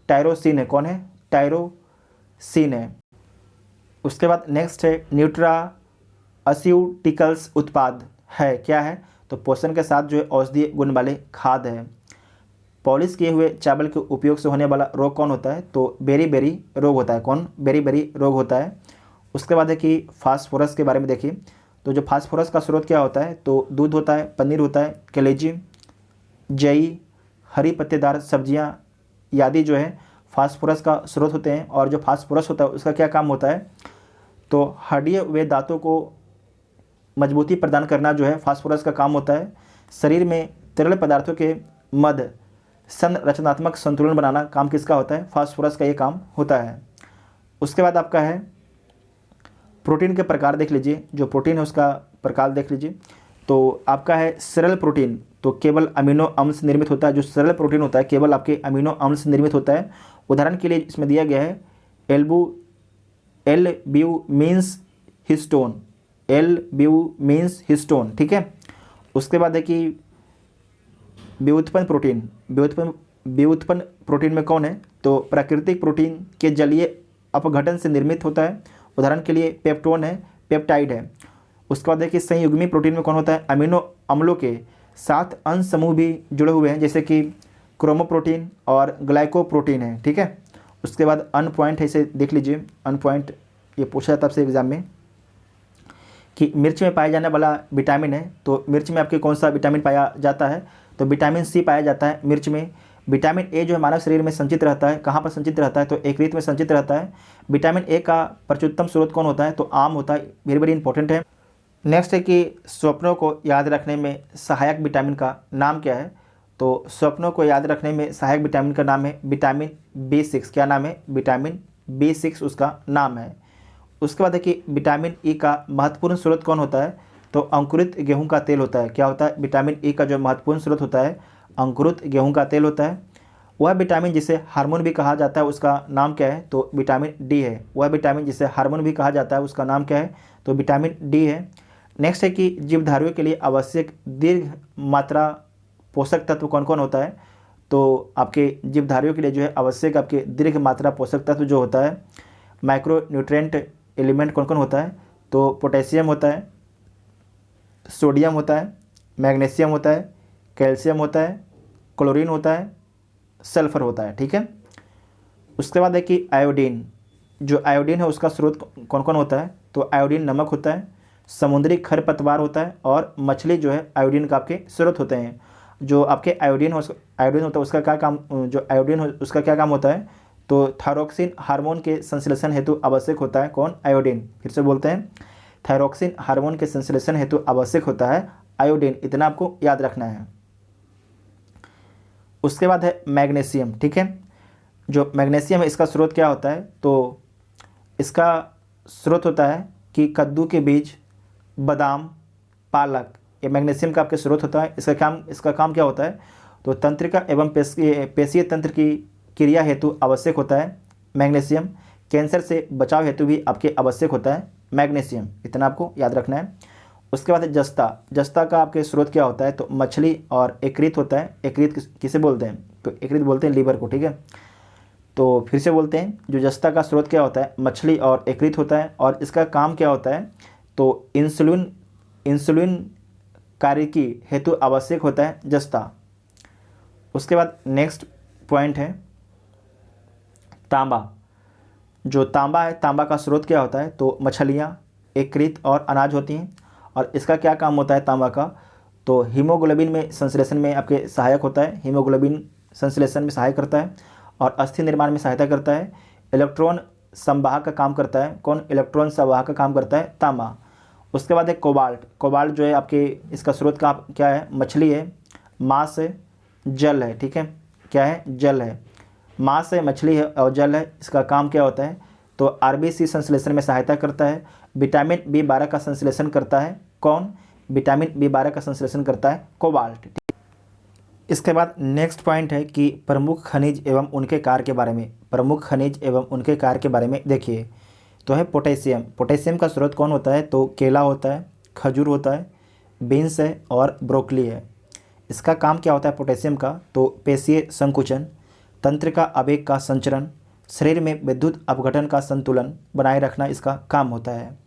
टायरोसिन है। कौन है? टायरोसिन है। उसके बाद नेक्स्ट है न्यूट्रास्यूटिकल्स उत्पाद है। क्या है? तो पोषण के साथ जो है औषधीय गुण वाले खाद्य है। पॉलिश किए हुए चावल के उपयोग से होने वाला रोग कौन होता है? तो बेरी रोग होता है। कौन? बेरी रोग होता है। उसके बाद है कि फास्फोरस के बारे में देखिए। तो जो फास्फोरस का स्रोत क्या होता है? तो दूध होता है, पनीर होता है, कलेजी, जई, हरी पत्तेदार सब्जियां आदि जो है फास्फोरस का स्रोत होते हैं। और जो फास्फोरस होता है उसका क्या काम होता है? तो हड्डियों व दांतों को मजबूती प्रदान करना जो है फास्फोरस का काम होता है। शरीर में तरल पदार्थों के मध्य संरचनात्मक संतुलन बनाना काम किसका होता है? फास्फोरस का ये काम होता है। उसके बाद आपका है प्रोटीन के प्रकार देख लीजिए। जो प्रोटीन है उसका प्रकार देख लीजिए। तो आपका है सरल प्रोटीन, तो केवल अमीनो अम्ल से निर्मित होता है। जो सरल प्रोटीन होता है केवल आपके अमीनो अम्ल से निर्मित होता है। उदाहरण के लिए इसमें दिया गया है एल्ब्यूमिन्स हिस्टोन, एल्ब्यूमिन्स हिस्टोन, ठीक है। उसके बाद है कि व्युत्पन्न प्रोटीन, व्युत्पन्न प्रोटीन में कौन है? तो प्राकृतिक प्रोटीन के जलीय अपघटन से निर्मित होता है। उदाहरण के लिए पेप्टोन है, पेप्टाइड है। उसके बाद देखिए संयुग्मी प्रोटीन में कौन होता है? अमीनो अम्लों के 7 अंश समूह भी जुड़े हुए हैं, जैसे कि क्रोमोप्रोटीन और ग्लाइकोप्रोटीन है, ठीक है। उसके बाद अन पॉइंट है, इसे देख लीजिए। अन पॉइंट ये पूछा जाता है आपसे एग्जाम में कि मिर्च में पाया जाने वाला विटामिन है। तो मिर्च में आपके कौन सा विटामिन पाया जाता है? तो विटामिन सी पाया जाता है मिर्च में। विटामिन ए जो है मानव शरीर में संचित रहता है। कहाँ पर संचित रहता है? तो यकृत में संचित रहता है। विटामिन ए का प्रचुरतम स्रोत कौन होता है? तो आम होता है। वेरी इंपॉर्टेंट है। नेक्स्ट है कि स्वप्नों को याद रखने में सहायक विटामिन का नाम क्या है? तो स्वप्नों को याद रखने में सहायक विटामिन का नाम है विटामिन B6। क्या नाम है? विटामिन B6 उसका नाम है। उसके बाद है कि विटामिन ई का महत्वपूर्ण स्रोत कौन होता है? तो अंकुरित गेहूं का तेल होता है। क्या होता है? विटामिन ई का जो महत्वपूर्ण स्रोत होता है अंकुरित गेहूं का तेल होता है। वह विटामिन जिसे हार्मोन भी कहा जाता है उसका नाम क्या है? तो विटामिन डी है। वह विटामिन जिसे हार्मोन भी कहा जाता है उसका नाम क्या है? तो विटामिन डी है। नेक्स्ट है कि जीवधारियों के लिए आवश्यक दीर्घ मात्रा पोषक तत्व कौन कौन होता है? तो आपके जीवधारियों के लिए जो है आवश्यक आपके दीर्घ मात्रा पोषक तत्व जो होता है माइक्रो न्यूट्रिएंट एलिमेंट कौन कौन होता है? तो पोटेशियम होता है, सोडियम होता है, मैग्नीशियम होता है, कैल्शियम होता है, क्लोरीन होता है, सल्फर होता है, ठीक है। उसके बाद है कि आयोडीन, जो आयोडीन है उसका स्रोत कौन कौन होता है? तो आयोडीन नमक होता है, समुद्री खरपतवार होता है और मछली जो है आयोडीन का आपके स्रोत होते हैं। जो आपके आयोडीन होता है उसका क्या काम, जो आयोडीन हो उसका क्या काम होता है? तो थायरोक्सिन हार्मोन के संश्लेषण हेतु आवश्यक होता है। कौन? आयोडीन। फिर से बोलते हैं, थायरोक्सिन हार्मोन के संश्लेषण हेतु आवश्यक होता है आयोडीन। इतना आपको याद रखना है। उसके बाद है मैग्नीशियम, ठीक है। जो मैग्नीशियम है इसका स्रोत क्या होता है? तो इसका स्रोत होता है कि कद्दू के बीज, बादाम, पालक, ये मैग्नीशियम का आपके स्रोत होता है। इसका काम क्या होता है? तो तंत्रिका एवं पेशीय तंत्र की क्रिया हेतु आवश्यक होता है मैग्नीशियम। कैंसर से बचाव हेतु भी आपके आवश्यक होता है मैग्नीशियम। इतना आपको याद रखना है। उसके बाद है जस्ता का आपके स्रोत क्या होता है? तो मछली और यकृत होता है। यकृत किसे बोलते हैं? तो यकृत बोलते हैं लीवर को, ठीक है। तो फिर से बोलते हैं, जो जस्ता का स्रोत क्या होता है? मछली और यकृत होता है। और इसका काम क्या होता है? तो इंसुलिन कार्यकी हेतु आवश्यक होता है जस्ता। उसके बाद नेक्स्ट पॉइंट है तांबा। जो तांबा है, तांबा का स्रोत क्या होता है, तो मछलियाँ, यकृत और अनाज होती हैं। और इसका क्या काम होता है तांबा का, तो हीमोग्लोबिन में संश्लेषण में आपके सहायक होता है, हीमोग्लोबिन संश्लेषण में सहायक करता है और अस्थि निर्माण में सहायता करता है। इलेक्ट्रॉन संवाहक का काम करता है, कौन, इलेक्ट्रॉन संवाहक का काम करता है तांबा। उसके बाद है कोबाल्ट। कोबाल्ट जो है आपके, इसका स्रोत का क्या है, मछली है, मांस है, जल है, ठीक है, क्या है, जल है, मांस है, मछली है और जल है। इसका काम क्या होता है, तो आरबीसी संश्लेषण में सहायता करता है। विटामिन बी 12 का संश्लेषण करता है, कौन, विटामिन बी 12 का संश्लेषण करता है कोबाल्ट। इसके बाद नेक्स्ट पॉइंट है कि प्रमुख खनिज एवं उनके कार्य के बारे में। प्रमुख खनिज एवं उनके कार्य के बारे में देखिए, तो है पोटेशियम। पोटेशियम का स्रोत कौन होता है, तो केला होता है, खजूर होता है, बीन्स है और ब्रोकली है। इसका काम क्या होता है पोटेशियम का, तो पेशीय संकुचन, तंत्रिका आवेग का संचरण, शरीर में विद्युत अपघटन का संतुलन बनाए रखना इसका काम होता है।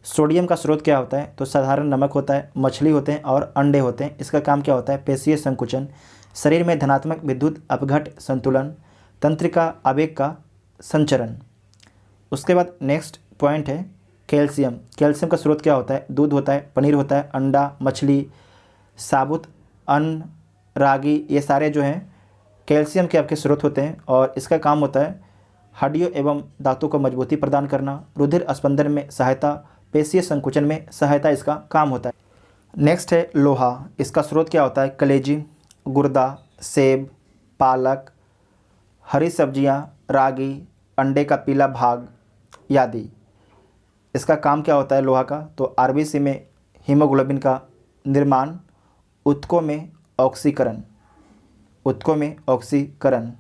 सोडियम का स्रोत क्या होता है, तो साधारण नमक होता है, मछली होते हैं और अंडे होते हैं। इसका काम क्या होता है, पेशीय संकुचन, शरीर में धनात्मक विद्युत अपघट संतुलन, तंत्रिका आवेग का संचरण। उसके बाद नेक्स्ट पॉइंट है कैल्शियम। कैल्शियम का स्रोत क्या होता है, दूध होता है, पनीर होता है, अंडा, मछली, साबुत अन्न, रागी, ये सारे जो हैं कैल्शियम के आपके स्रोत होते हैं। और इसका काम होता है हड्डियों एवं दांतों को मजबूती प्रदान करना, रुधिर स्पंदन में सहायता, पेशीय संकुचन में सहायता इसका काम होता है। नेक्स्ट है लोहा। इसका स्रोत क्या होता है, कलेजी, गुर्दा, सेब, पालक, हरी सब्जियां, रागी, अंडे का पीला भाग आदि। इसका काम क्या होता है लोहा का, तो आरबीसी में हीमोग्लोबिन का निर्माण, ऊतकों में ऑक्सीकरण, ऊतकों में ऑक्सीकरण।